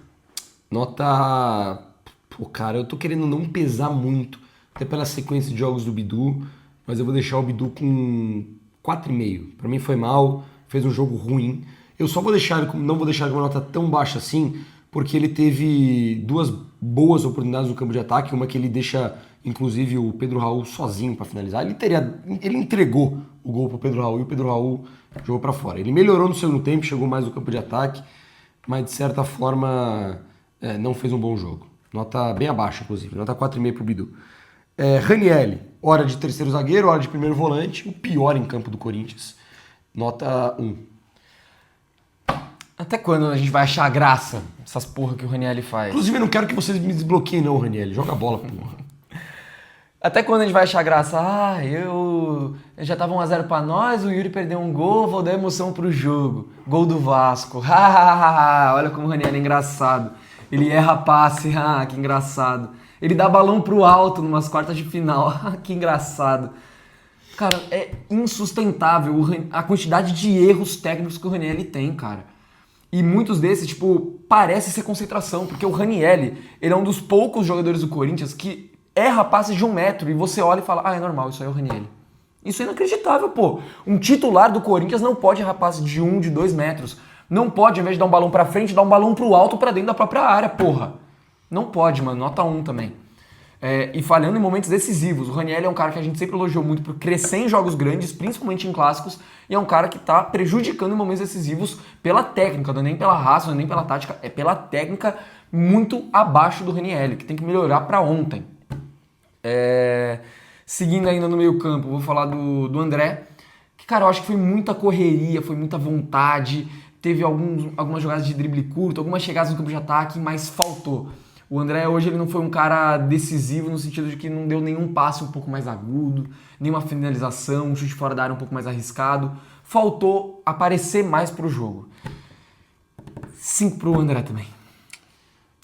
Nota... Pô, cara, eu tô querendo não pesar muito, até pela sequência de jogos do Bidu, mas eu vou deixar o Bidu com 4,5. Pra mim foi mal, fez um jogo ruim. Eu só vou deixar ele não vou deixar ele com uma nota tão baixa assim, porque ele teve duas boas oportunidades no campo de ataque, uma que ele deixa, inclusive, o Pedro Raul sozinho pra finalizar. Ele entregou o gol pro Pedro Raul e o Pedro Raul jogou pra fora. Ele melhorou no segundo tempo, chegou mais no campo de ataque, mas de certa forma não fez um bom jogo. Nota bem abaixo, inclusive. Nota 4,5 pro Bidu. Ranielli, hora de terceiro zagueiro, hora de primeiro volante, o pior em campo do Corinthians. Nota 1. Até quando a gente vai achar graça essas porra que o Ranielli faz? Inclusive, eu não quero que vocês me desbloqueiem não, Ranielli. Joga a bola, porra. Até quando a gente vai achar graça? Já tava 1-0 pra nós, o Yuri perdeu um gol, vou dar emoção pro jogo. Gol do Vasco. Olha como o Ranielli é engraçado. Ele erra passe, que engraçado. Ele dá balão pro alto numas quartas de final, que engraçado. Cara, é insustentável a quantidade de erros técnicos que o Ranielli tem, cara. E muitos desses, parece ser concentração, porque o Ranielli, ele é um dos poucos jogadores do Corinthians que erra passes de 1 metro e você olha e fala, é normal, isso aí é o Ranielli. Isso é inacreditável, pô. Um titular do Corinthians não pode errar passes de 1, de 2 metros. Não pode, ao invés de dar um balão pra frente, dar um balão pro alto pra dentro da própria área, porra. Não pode, mano. Nota 1 também. E falhando em momentos decisivos. O Ranielli é um cara que a gente sempre elogiou muito por crescer em jogos grandes, principalmente em clássicos, e é um cara que tá prejudicando em momentos decisivos pela técnica, não é nem pela raça, não é nem pela tática, é pela técnica muito abaixo do Ranielli, que tem que melhorar pra ontem. Seguindo ainda no meio campo, vou falar do André, que, cara, eu acho que foi muita correria, foi muita vontade. Teve algumas jogadas de drible curto, algumas chegadas no campo de ataque, mas faltou. O André hoje ele não foi um cara decisivo no sentido de que não deu nenhum passe um pouco mais agudo, nenhuma finalização, um chute fora da área um pouco mais arriscado. Faltou aparecer mais pro jogo. 5 pro André também.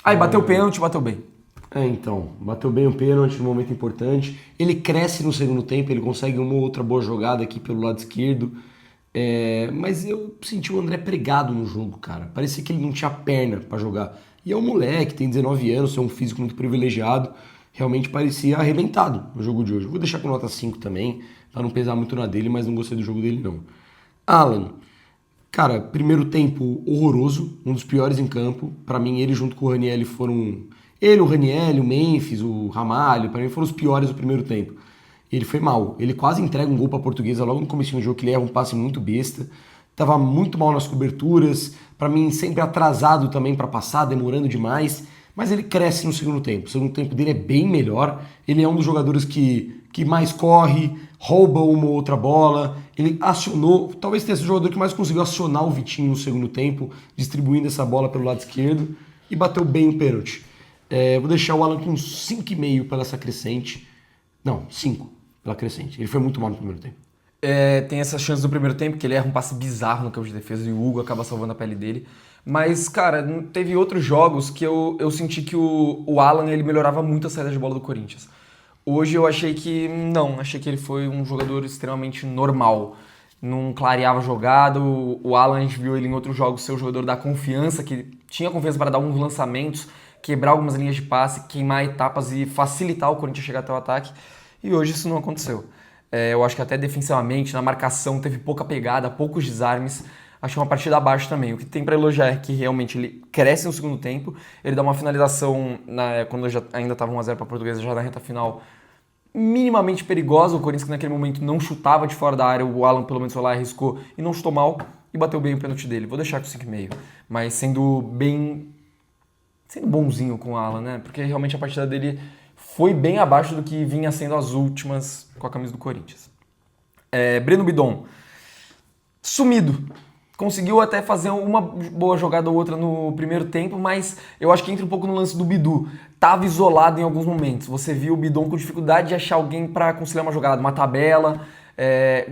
Bateu o pênalti, bateu bem. Então, bateu bem o pênalti num momento importante. Ele cresce no segundo tempo, ele consegue uma ou outra boa jogada aqui pelo lado esquerdo. Mas eu senti o André pregado no jogo, cara. Parecia que ele não tinha perna pra jogar. E é um moleque, tem 19 anos, tem um físico muito privilegiado. Realmente parecia arrebentado no jogo de hoje. Vou deixar com nota 5 também, pra não pesar muito na dele, mas não gostei do jogo dele não. Alan, cara, primeiro tempo horroroso, um dos piores em campo. Pra mim, ele junto com o Ranielli foram... Ele, o Ranielli, o Memphis, o Ramalho, pra mim foram os piores do primeiro tempo. Ele foi mal. Ele quase entrega um gol pra Portuguesa logo no começo do jogo, que ele erra um passe muito besta. tava muito mal nas coberturas, pra mim sempre atrasado também pra passar, demorando demais, mas ele cresce no segundo tempo. O segundo tempo dele é bem melhor, ele é um dos jogadores que mais corre, rouba uma ou outra bola, ele acionou, talvez tenha sido o jogador que mais conseguiu acionar o Vitinho no segundo tempo, distribuindo essa bola pelo lado esquerdo e bateu bem o pênalti. Vou deixar o Alan com 5,5 pela essa crescente. Não, 5 pela crescente. Ele foi muito mal no primeiro tempo. Tem essa chance do primeiro tempo, que ele erra um passe bizarro no campo de defesa e o Hugo acaba salvando a pele dele. Mas, cara, teve outros jogos que eu senti que o Alan ele melhorava muito a saída de bola do Corinthians. Hoje eu achei que não, achei que ele foi um jogador extremamente normal. Não clareava a jogada, o Alan a gente viu ele em outros jogos ser o jogador da confiança, que tinha confiança para dar alguns lançamentos, quebrar algumas linhas de passe, queimar etapas e facilitar o Corinthians chegar até o ataque. E hoje isso não aconteceu. Eu acho que até defensivamente, na marcação, teve pouca pegada, poucos desarmes. Achei uma partida abaixo também. O que tem para elogiar é que realmente ele cresce no segundo tempo, ele dá uma finalização, quando ainda estava 1-0 para a Portuguesa, já na reta final, minimamente perigosa. O Corinthians que naquele momento não chutava de fora da área, o Alan pelo menos foi lá, arriscou e não chutou mal e bateu bem o pênalti dele. Vou deixar com 5,5, mas sendo bonzinho com o Alan, né? Porque realmente a partida dele foi bem abaixo do que vinha sendo as últimas com a camisa do Corinthians. Breno Bidon, sumido. Conseguiu até fazer uma boa jogada ou outra no primeiro tempo, mas eu acho que entra um pouco no lance do Bidu. Tava isolado em alguns momentos. Você viu o Bidon com dificuldade de achar alguém para conciliar uma jogada, uma tabela,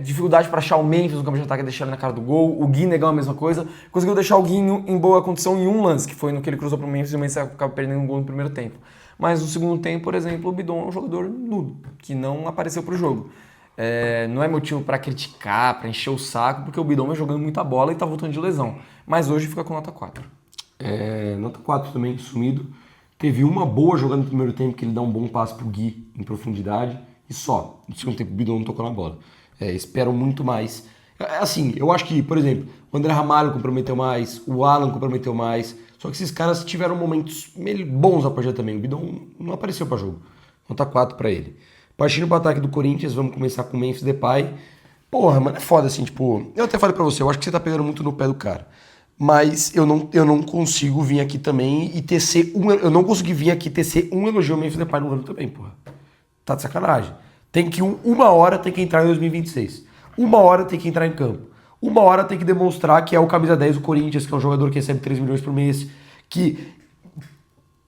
dificuldade para achar o Memphis no campo de ataque e deixar ele na cara do gol. O Gui Negão a mesma coisa. Conseguiu deixar o Gui em boa condição em um lance, que foi no que ele cruzou pro Memphis e o Memphis acaba perdendo um gol no primeiro tempo. Mas no segundo tempo, por exemplo, o Bidon é um jogador nulo, que não apareceu pro jogo. Não é motivo para criticar, para encher o saco, porque o Bidon vai jogando muita bola e tá voltando de lesão. Mas hoje fica com nota 4. Nota 4 também, sumido. Teve uma boa jogada no primeiro tempo, que ele dá um bom passe pro Gui em profundidade, e só. No segundo tempo o Bidon não tocou na bola. Espero muito mais. Assim, eu acho que, por exemplo, o André Ramalho comprometeu mais, o Alan comprometeu mais, só que esses caras tiveram momentos bons na partida também. O Bidon não apareceu para jogo. Nota 4 para ele. Partindo pro ataque do Corinthians, vamos começar com o Memphis Depay. Porra, mano, é foda assim, tipo... Eu até falei pra você, eu acho que você tá pegando muito no pé do cara. Mas eu não consigo vir aqui também e tecer um... Eu não consegui vir aqui tecer um elogio ao Memphis Depay no ano também, porra. Tá de sacanagem. Tem que uma hora tem que entrar em 2026. Uma hora tem que entrar em campo. Uma hora tem que demonstrar que é o camisa 10 do Corinthians, que é um jogador que recebe 3 milhões por mês, que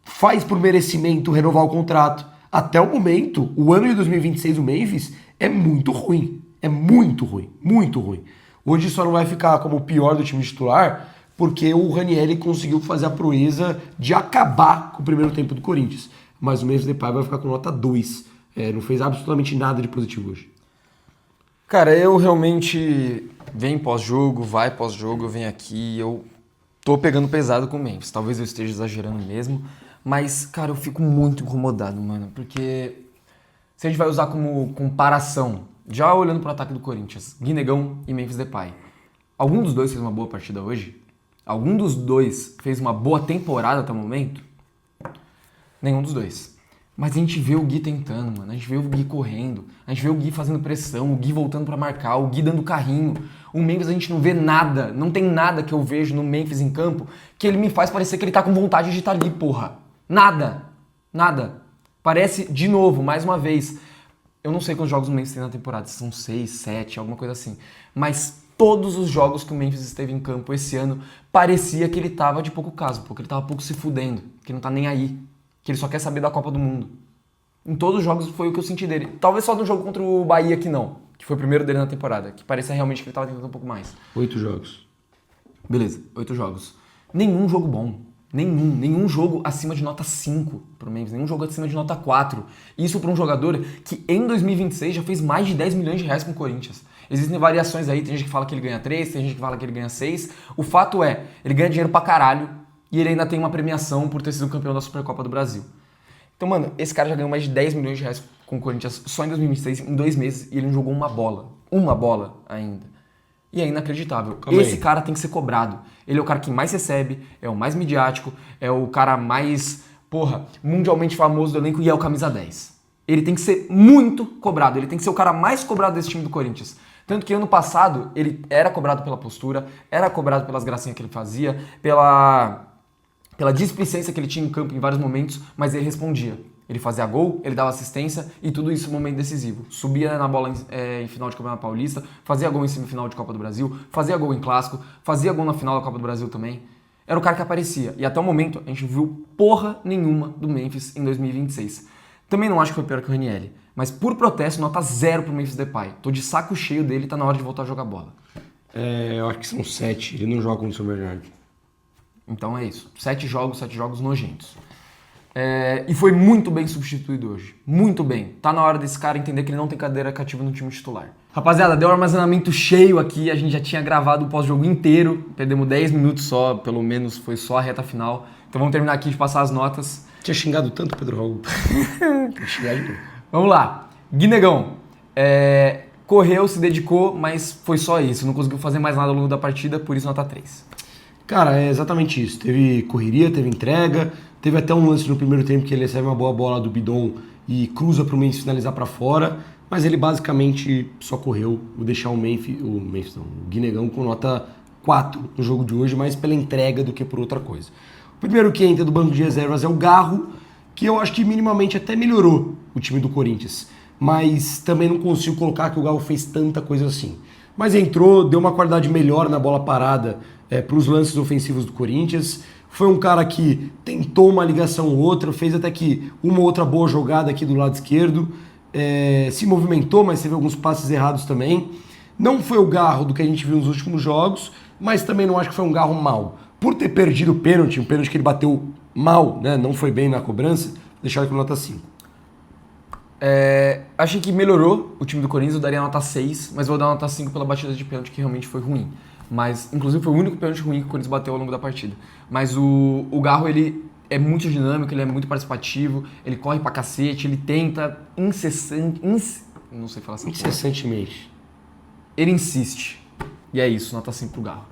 faz por merecimento renovar o contrato. Até o momento, o ano de 2026 do Memphis é muito ruim. É muito ruim. Muito ruim. Hoje só não vai ficar como o pior do time titular porque o Ranieri conseguiu fazer a proeza de acabar com o primeiro tempo do Corinthians. Mas o Memphis Depay vai ficar com nota 2. Não fez absolutamente nada de positivo hoje. Cara, eu realmente venho pós-jogo, vai pós-jogo, eu venho aqui, eu tô pegando pesado com o Memphis. Talvez eu esteja exagerando mesmo. Mas, cara, eu fico muito incomodado, mano, porque se a gente vai usar como comparação, já olhando pro ataque do Corinthians, Gui Negão e Memphis Depay, algum dos dois fez uma boa partida hoje? Algum dos dois fez uma boa temporada até o momento? Nenhum dos dois. Mas a gente vê o Gui tentando, mano, a gente vê o Gui correndo, a gente vê o Gui fazendo pressão, o Gui voltando pra marcar, o Gui dando carrinho. O Memphis a gente não vê nada, não tem nada que eu vejo no Memphis em campo que ele me faz parecer que ele tá com vontade de estar ali, porra. Nada. Parece, de novo, mais uma vez, eu não sei quantos jogos o Memphis tem na temporada, são 6, 7, alguma coisa assim, mas todos os jogos que o Memphis esteve em campo esse ano, parecia que ele tava de pouco caso, porque ele tava pouco se fudendo, que não tá nem aí, que ele só quer saber da Copa do Mundo. Em todos os jogos foi o que eu senti dele. Talvez só no jogo contra o Bahia que não, que foi o primeiro dele na temporada, que parecia realmente que ele tava tentando um pouco mais. 8 jogos. Beleza, 8 jogos. Nenhum jogo bom. Nenhum jogo acima de nota 5 pro Memphis, nenhum jogo acima de nota 4. Isso para um jogador que em 2026 já fez mais de 10 milhões de reais com o Corinthians. Existem variações aí, tem gente que fala que ele ganha 3, tem gente que fala que ele ganha 6. O fato é, ele ganha dinheiro pra caralho e ele ainda tem uma premiação por ter sido campeão da Supercopa do Brasil. Então, mano, esse cara já ganhou mais de 10 milhões de reais com o Corinthians só em 2026, em 2 meses, e ele não jogou uma bola. Uma bola ainda. E é inacreditável. Esse cara tem que ser cobrado. Ele é o cara que mais recebe, é o mais midiático, é o cara mais, mundialmente famoso do elenco e é o camisa 10. Ele tem que ser muito cobrado. Ele tem que ser o cara mais cobrado desse time do Corinthians. Tanto que ano passado ele era cobrado pela postura, era cobrado pelas gracinhas que ele fazia, pela displicência que ele tinha em campo em vários momentos, mas ele respondia. Ele fazia gol, ele dava assistência e tudo isso no momento decisivo. Subia na bola em final de Campeonato Paulista, fazia gol em semifinal de Copa do Brasil, fazia gol em Clássico, fazia gol na final da Copa do Brasil também. Era o cara que aparecia. E até o momento a gente viu porra nenhuma do Memphis em 2026. Também não acho que foi pior que o Ranieri, mas por protesto, nota 0 pro Memphis Depay. Tô de saco cheio dele, tá na hora de voltar a jogar bola. Eu acho que são 7, ele não joga contra o São Bernardo. Então é isso. 7 jogos nojentos. E foi muito bem substituído hoje. Muito bem. Tá na hora desse cara entender que ele não tem cadeira cativa no time titular. Rapaziada, deu um armazenamento cheio aqui. A gente já tinha gravado o pós-jogo inteiro. Perdemos 10 minutos só, pelo menos foi só a reta final. Então vamos terminar aqui de passar as notas. Tinha xingado tanto o Pedro Raul. Vamos lá. Guinegão. Correu, se dedicou, mas foi só isso. Não conseguiu fazer mais nada ao longo da partida, por isso nota 3. Cara, é exatamente isso. Teve correria, teve entrega, teve até um lance no primeiro tempo que ele recebe uma boa bola do Bidon e cruza para o Memphis finalizar para fora, mas ele basicamente só correu, vou deixar o Guinegão com nota 4 no jogo de hoje, mais pela entrega do que por outra coisa. O primeiro que entra do banco de reservas é o Garro, que eu acho que minimamente até melhorou o time do Corinthians, mas também não consigo colocar que o Garro fez tanta coisa assim. Mas entrou, deu uma qualidade melhor na bola parada para os lances ofensivos do Corinthians. Foi um cara que tentou uma ligação ou outra, fez até que uma outra boa jogada aqui do lado esquerdo. Se movimentou, mas teve alguns passes errados também. Não foi o Garro do que a gente viu nos últimos jogos, mas também não acho que foi um Garro mal. Por ter perdido o pênalti, um pênalti que ele bateu mal, né? Não foi bem na cobrança, deixaram com nota 5. Achei que melhorou o time do Corinthians, eu daria nota 6, mas vou dar nota 5 pela batida de pênalti, que realmente foi ruim. Mas, inclusive, foi o único pênalti ruim que o Corinthians bateu ao longo da partida. Mas o Garro, ele é muito dinâmico, ele é muito participativo, ele corre pra cacete, ele tenta não sei falar assim. Incessantemente. Ele insiste. E é isso, nota 5 pro Garro.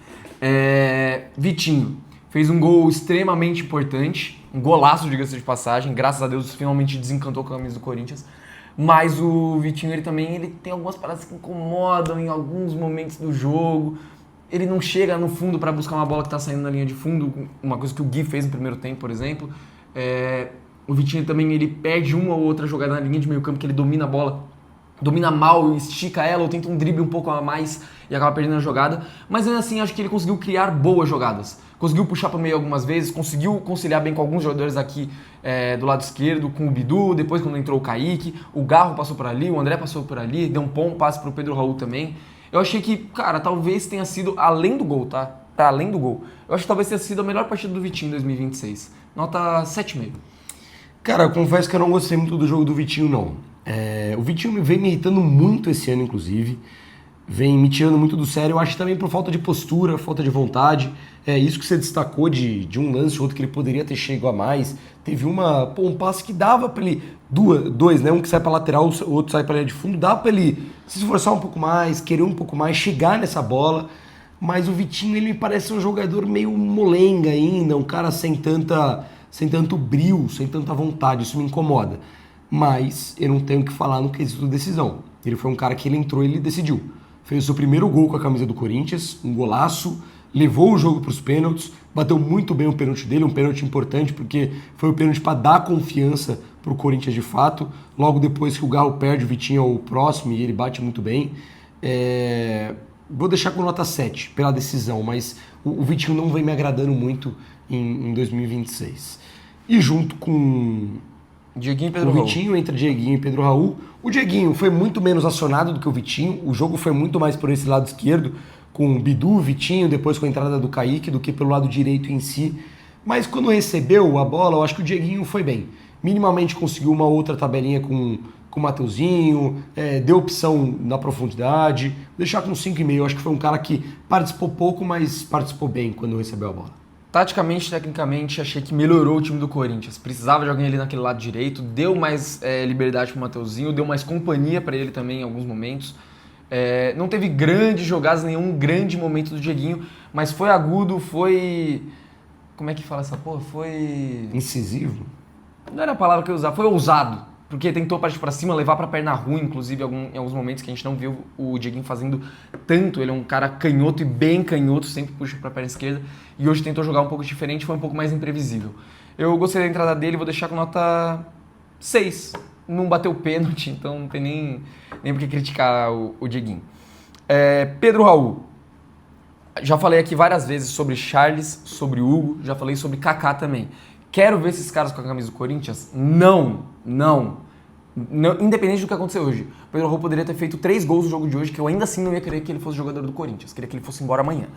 Vitinho fez um gol extremamente importante, um golaço, diga-se de passagem, graças a Deus finalmente desencantou com a camisa do Corinthians. Mas o Vitinho, ele tem algumas paradas que incomodam em alguns momentos do jogo. Ele não chega no fundo para buscar uma bola que está saindo na linha de fundo, uma coisa que o Gui fez no primeiro tempo, por exemplo. O Vitinho também, ele perde uma ou outra jogada na linha de meio campo, que ele domina a bola, domina mal, estica ela ou tenta um drible um pouco a mais e acaba perdendo a jogada. Mas ainda assim, acho que ele conseguiu criar boas jogadas. Conseguiu puxar para o meio algumas vezes, conseguiu conciliar bem com alguns jogadores aqui do lado esquerdo, com o Bidu, depois quando entrou o Kaique, o Garro passou por ali, o André passou por ali, deu um bom passe para o Pedro Raul também. Eu achei que, cara, talvez tenha sido, além do gol, tá? Para além do gol, eu acho que talvez tenha sido a melhor partida do Vitinho em 2026. Nota 7,5. Cara, eu confesso que eu não gostei muito do jogo do Vitinho, não. O Vitinho vem me irritando muito esse ano, inclusive. Vem me tirando muito do sério. Eu acho que também por falta de postura, falta de vontade. Isso que você destacou de um lance, outro que ele poderia ter chegado a mais. Teve um passe que dava pra ele... Dois, né? Um que sai pra lateral, o outro sai pra linha de fundo. Dá pra ele se esforçar um pouco mais, querer um pouco mais, chegar nessa bola. Mas o Vitinho, ele me parece um jogador meio molenga ainda. Um cara sem tanto brio, sem tanta vontade. Isso me incomoda. Mas eu não tenho o que falar no quesito decisão. Ele foi um cara que ele entrou e ele decidiu. Fez o seu primeiro gol com a camisa do Corinthians, um golaço, levou o jogo para os pênaltis, bateu muito bem o pênalti dele, um pênalti importante porque foi o pênalti para dar confiança para o Corinthians de fato. Logo depois que o Garro perde, o Vitinho é o próximo e ele bate muito bem. Vou deixar com nota 7 pela decisão, mas o Vitinho não vem me agradando muito em 2026. E junto com Dieguinho e Pedro o Raul. Vitinho, entre Dieguinho e Pedro Raul. O Dieguinho foi muito menos acionado do que o Vitinho. O jogo foi muito mais por esse lado esquerdo, com o Bidu, Vitinho, depois com a entrada do Kaique, do que pelo lado direito em si. Mas quando recebeu a bola, eu acho que o Dieguinho foi bem. Minimamente conseguiu uma outra tabelinha com o Mateuzinho, deu opção na profundidade. Vou deixar com 5,5. Eu acho que foi um cara que participou pouco, mas participou bem quando recebeu a bola. Taticamente, tecnicamente, achei que melhorou o time do Corinthians. Precisava de alguém ali naquele lado direito, deu mais liberdade pro Mateuzinho, deu mais companhia para ele também em alguns momentos. Não teve grandes jogadas, nenhum grande momento do Dieguinho, mas foi agudo, foi... Como é que fala essa porra? Foi... Incisivo? Não era a palavra que eu ia usar, foi ousado. porque tentou partir pra cima, levar pra perna ruim, inclusive em alguns momentos que a gente não viu o Dieguinho fazendo tanto. Ele é um cara canhoto e bem canhoto, sempre puxa pra perna esquerda. E hoje tentou jogar um pouco diferente, foi um pouco mais imprevisível. Eu gostei da entrada dele, vou deixar com nota 6. Não bateu pênalti, então não tem nem por que criticar o Dieguinho. Pedro Raul. Já falei aqui várias vezes sobre Charles, sobre Hugo, já falei sobre Kaká também. Quero ver esses caras com a camisa do Corinthians? Não. Independente do que aconteceu hoje. O Pedro Raul poderia ter feito 3 gols no jogo de hoje, que eu ainda assim não ia querer que ele fosse jogador do Corinthians. Queria que ele fosse embora amanhã.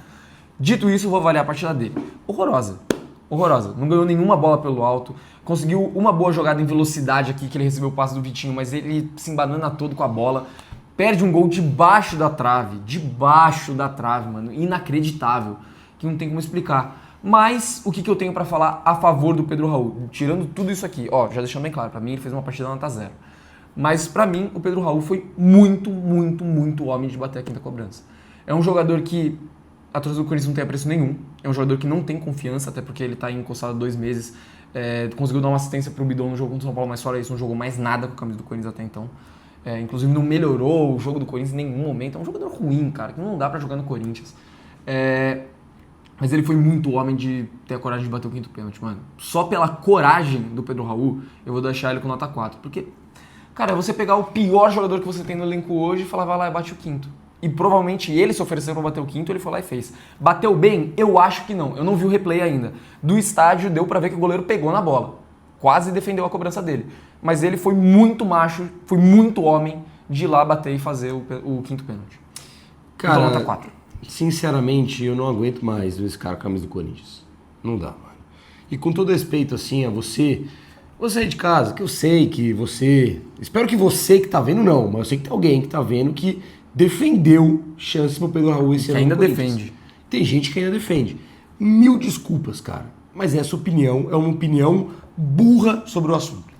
Dito isso, eu vou avaliar a partida dele. Horrorosa. Não ganhou nenhuma bola pelo alto. Conseguiu uma boa jogada em velocidade aqui, que ele recebeu o passe do Vitinho, mas ele se embanana todo com a bola. Perde um gol debaixo da trave, mano. Inacreditável. Que não tem como explicar. Mas o que eu tenho pra falar a favor do Pedro Raul? Tirando tudo isso aqui, ó, já deixando bem claro, pra mim ele fez uma partida nota 0. Mas pra mim o Pedro Raul foi muito homem de bater a quinta cobrança. É um jogador que a torcida do Corinthians não tem apreço nenhum. É um jogador que não tem confiança, até porque ele tá encostado há 2 meses. Conseguiu dar uma assistência pro Bidon no jogo contra o São Paulo, mas fora isso, não jogou mais nada com a camisa do Corinthians até então. Inclusive não melhorou o jogo do Corinthians em nenhum momento. É um jogador ruim, cara, que não dá pra jogar no Corinthians. Mas ele foi muito homem de ter a coragem de bater o quinto pênalti, mano. Só pela coragem do Pedro Raul, eu vou deixar ele com nota 4. Porque, cara, é você pegar o pior jogador que você tem no elenco hoje e falar, vai lá e bate o quinto. E provavelmente ele se ofereceu pra bater o quinto, ele foi lá e fez. Bateu bem? Eu acho que não. Eu não vi o replay ainda. Do estádio deu pra ver que o goleiro pegou na bola. Quase defendeu a cobrança dele. Mas ele foi muito macho, foi muito homem de ir lá bater e fazer o quinto pênalti. Cara, então, nota 4. Sinceramente, eu não aguento mais ver esse cara com a camisa do Corinthians. Não dá, mano. E com todo respeito, assim, a você aí de casa, que eu sei que você... Espero que você que tá vendo, não, mas eu sei que tem alguém que tá vendo que defendeu chance pro Pedro Raul esse ano. Ainda defende. Tem gente que ainda defende. Mil desculpas, cara. Mas essa opinião é uma opinião burra sobre o assunto.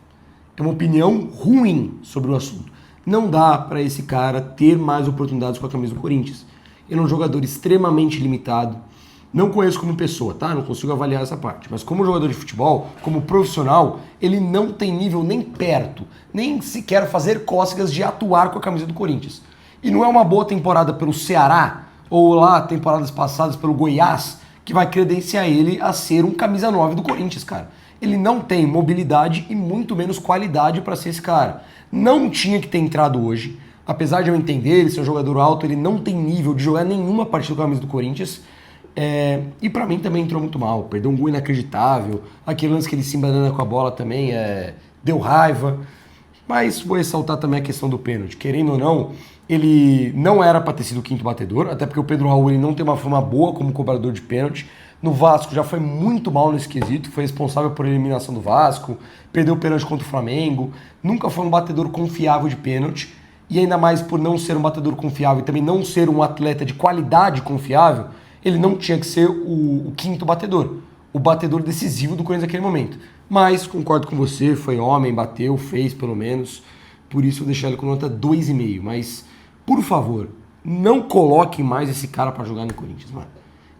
É uma opinião ruim sobre o assunto. Não dá pra esse cara ter mais oportunidades com a camisa do Corinthians. Ele é um jogador extremamente limitado. Não conheço como pessoa, tá? Não consigo avaliar essa parte. Mas como jogador de futebol, como profissional, ele não tem nível nem perto, nem sequer fazer cócegas de atuar com a camisa do Corinthians. E não é uma boa temporada pelo Ceará, ou lá temporadas passadas pelo Goiás, que vai credenciar ele a ser um camisa 9 do Corinthians, cara. Ele não tem mobilidade e muito menos qualidade para ser esse cara. Não tinha que ter entrado hoje. Apesar de eu entender ele ser um jogador alto, ele não tem nível de jogar nenhuma partida com a camisa do Corinthians. E pra mim também entrou muito mal. Perdeu um gol inacreditável. Aquele lance que ele se embanana com a bola também deu raiva. Mas vou ressaltar também a questão do pênalti. Querendo ou não, ele não era pra ter sido o quinto batedor, até porque o Pedro Raul ele não tem uma forma boa como cobrador de pênalti. No Vasco já foi muito mal nesse quesito, foi responsável por eliminação do Vasco, perdeu o pênalti contra o Flamengo, nunca foi um batedor confiável de pênalti. E ainda mais por não ser um batedor confiável e também não ser um atleta de qualidade confiável, ele não tinha que ser o quinto batedor, o batedor decisivo do Corinthians naquele momento. Mas, concordo com você, foi homem, bateu, fez pelo menos, por isso eu deixei ele com nota 2,5. Mas, por favor, não coloquem mais esse cara pra jogar no Corinthians, mano.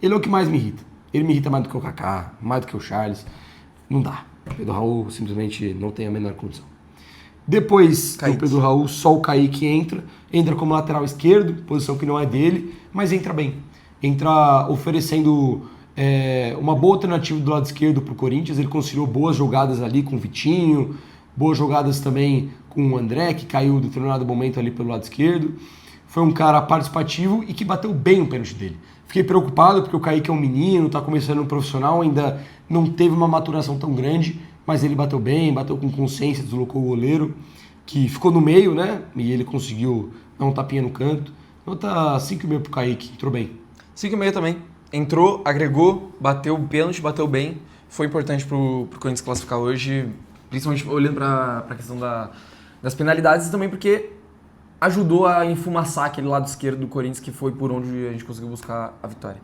Ele é o que mais me irrita. Ele me irrita mais do que o Kaká, mais do que o Charles. Não dá. O Pedro Raul simplesmente não tem a menor condição. Depois do Pedro Raul, só o Kaique entra como lateral esquerdo, posição que não é dele, mas entra bem. Entra oferecendo uma boa alternativa do lado esquerdo para o Corinthians. Ele conseguiu boas jogadas ali com o Vitinho, boas jogadas também com o André, que caiu em determinado momento ali pelo lado esquerdo. Foi um cara participativo e que bateu bem o pênalti dele. Fiquei preocupado porque o Kaique é um menino, está começando no profissional, ainda não teve uma maturação tão grande, mas ele bateu bem, bateu com consciência, deslocou o goleiro, que ficou no meio, né? E ele conseguiu dar um tapinha no canto. Nota 5,5 pro Kaique, entrou bem. 5,5 também. Entrou, agregou, bateu o pênalti, bateu bem. Foi importante pro Corinthians classificar hoje, principalmente olhando pra questão das penalidades e também porque ajudou a enfumaçar aquele lado esquerdo do Corinthians, que foi por onde a gente conseguiu buscar a vitória.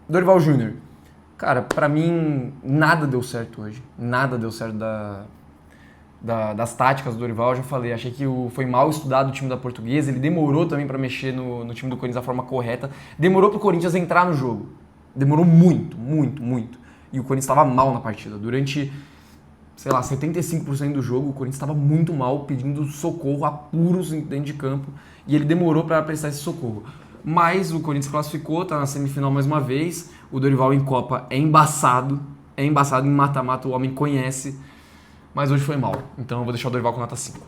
Dorival Júnior. Cara, pra mim, nada deu certo hoje. Nada deu certo das táticas do Dorival, eu já falei. Achei que foi mal estudado o time da Portuguesa. Ele demorou também pra mexer no time do Corinthians da forma correta. Demorou pro Corinthians entrar no jogo. Demorou muito. E o Corinthians estava mal na partida. Durante sei lá, 75% do jogo, o Corinthians estava muito mal, pedindo socorro, apuros dentro de campo, e ele demorou para prestar esse socorro. Mas o Corinthians classificou, tá na semifinal mais uma vez, o Dorival em Copa é embaçado em mata-mata, o homem conhece, mas hoje foi mal, então eu vou deixar o Dorival com nota 5.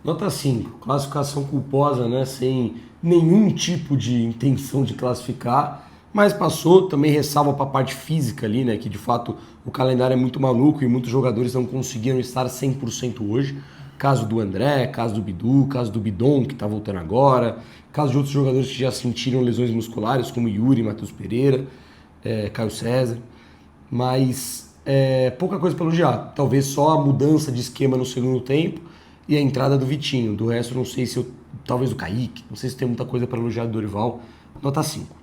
Nota 5, classificação culposa, né? Sem nenhum tipo de intenção de classificar, mas passou, também ressalva para a parte física ali, né? Que de fato o calendário é muito maluco e muitos jogadores não conseguiram estar 100% hoje. Caso do André, caso do Bidu, caso do Bidon, que está voltando agora, caso de outros jogadores que já sentiram lesões musculares, como Yuri, Matheus Pereira, Caio César, mas pouca coisa para elogiar. Talvez só a mudança de esquema no segundo tempo e a entrada do Vitinho. Do resto, não sei se talvez o Kaique, não sei se tem muita coisa para elogiar do Dorival. Nota 5.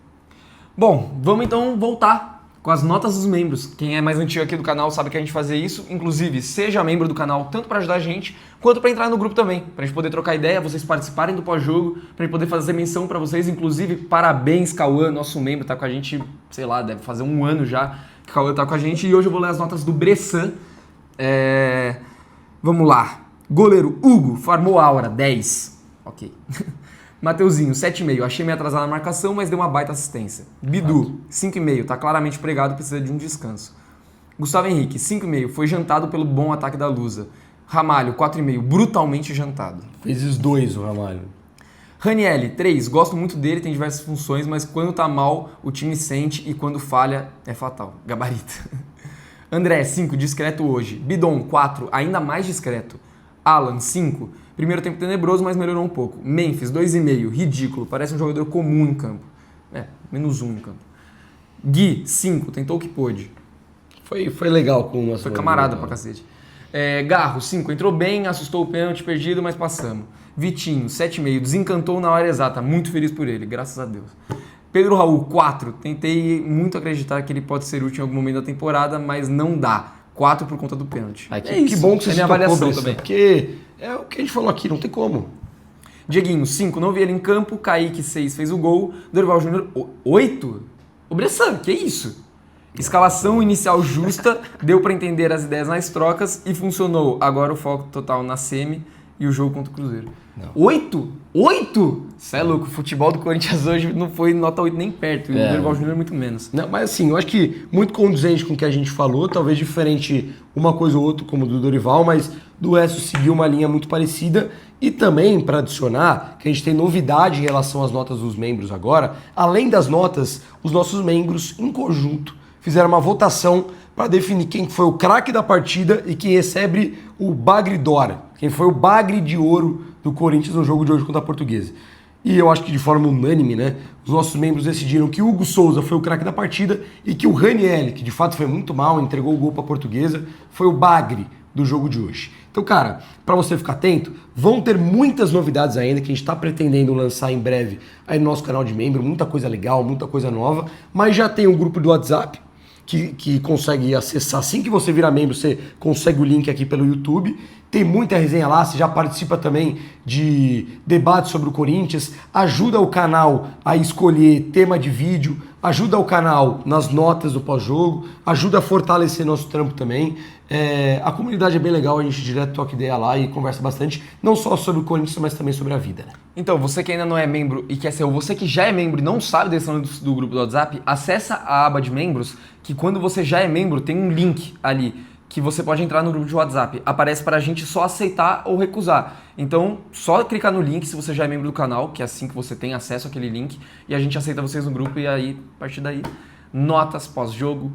Bom, vamos então voltar com as notas dos membros. Quem é mais antigo aqui do canal sabe que a gente fazia isso. Inclusive, seja membro do canal, tanto para ajudar a gente, quanto para entrar no grupo também. Pra gente poder trocar ideia, vocês participarem do pós-jogo, pra gente poder fazer menção para vocês. Inclusive, parabéns, Cauã, nosso membro, tá com a gente, sei lá, deve fazer um ano já que o Cauã tá com a gente. E hoje eu vou ler as notas do Bressan. Vamos lá. Goleiro Hugo, farmou aura, 10. Ok. Mateuzinho, 7,5. Achei meio atrasado na marcação, mas deu uma baita assistência. Bidu, 5,5. Tá claramente pregado, precisa de um descanso. Gustavo Henrique, 5,5. Foi jantado pelo bom ataque da Lusa. Ramalho, 4,5. Brutalmente jantado. Fez os dois o Ramalho. Ranielli, 3. Gosto muito dele, tem diversas funções, mas quando tá mal, o time sente e quando falha, é fatal. Gabarito. André, 5. Discreto hoje. Bidon, 4. Ainda mais discreto. Alan, 5. Primeiro tempo tenebroso, mas melhorou um pouco. Memphis, 2,5. Ridículo. Parece um jogador comum em campo. Menos 1 em campo. Gui, 5. Tentou o que pôde. Foi legal com o nosso. Foi camarada pra cacete. Garro, 5. Entrou bem, assustou o pênalti perdido, mas passamos. Vitinho, 7,5. Desencantou na hora exata. Muito feliz por ele, graças a Deus. Pedro Raul, 4. Tentei muito acreditar que ele pode ser útil em algum momento da temporada, mas não dá. 4 por conta do pênalti. Que bom que você minha avaliação também. Porque é o que a gente falou aqui, não tem como. Dieguinho, 5. Não vi ele em campo. Kaique, 6. Fez o gol. Dorival Júnior, 8. O Bressan, que isso? Escalação inicial justa, deu pra entender as ideias nas trocas e funcionou. Agora o foco total na semi e o jogo contra o Cruzeiro. 8? 8? Você é louco, o futebol do Corinthians hoje não foi nota 8 nem perto, e o Dorival Júnior muito menos. Não, mas assim, eu acho que muito condizente com o que a gente falou, talvez diferente uma coisa ou outra, como do Dorival, mas do Écio seguiu uma linha muito parecida. E também, para adicionar, que a gente tem novidade em relação às notas dos membros agora, além das notas, os nossos membros, em conjunto, fizeram uma votação para definir quem foi o craque da partida e quem recebe o Bagre d'Or, quem foi o Bagre de Ouro do Corinthians no jogo de hoje contra a Portuguesa. E eu acho que de forma unânime, né, os nossos membros decidiram que o Hugo Souza foi o craque da partida e que o Ranielli, que de fato foi muito mal, entregou o gol para a Portuguesa, foi o Bagre do jogo de hoje. Então, cara, para você ficar atento, vão ter muitas novidades ainda que a gente está pretendendo lançar em breve aí no nosso canal de membro, muita coisa legal, muita coisa nova, mas já tem um grupo do WhatsApp que consegue acessar. Assim que você virar membro, você consegue o link aqui pelo YouTube. Tem muita resenha lá, você já participa também de debates sobre o Corinthians, ajuda o canal a escolher tema de vídeo, ajuda o canal nas notas do pós-jogo, ajuda a fortalecer nosso trampo também. A comunidade é bem legal, a gente direto toca ideia lá e conversa bastante, não só sobre o Corinthians, mas também sobre a vida, né? Então, você que ainda não é membro e quer ser, ou você que já é membro e não sabe desse nome do grupo do WhatsApp, acessa a aba de membros, que quando você já é membro, tem um link ali que você pode entrar no grupo de WhatsApp. Aparece pra gente só aceitar ou recusar. Então, só clicar no link se você já é membro do canal, que é assim que você tem acesso àquele link, e a gente aceita vocês no grupo, e aí, a partir daí, notas pós-jogo,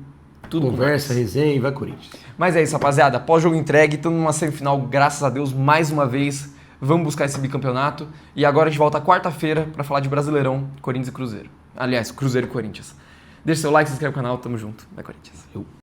tudo conversa, resenha e vai Corinthians. Mas é isso, rapaziada. Pós-jogo entregue, estamos numa semifinal, graças a Deus, mais uma vez. Vamos buscar esse bicampeonato. E agora a gente volta quarta-feira para falar de Brasileirão, Corinthians e Cruzeiro. Aliás, Cruzeiro e Corinthians. Deixa seu like, se inscreve no canal, tamo junto. Vai Corinthians.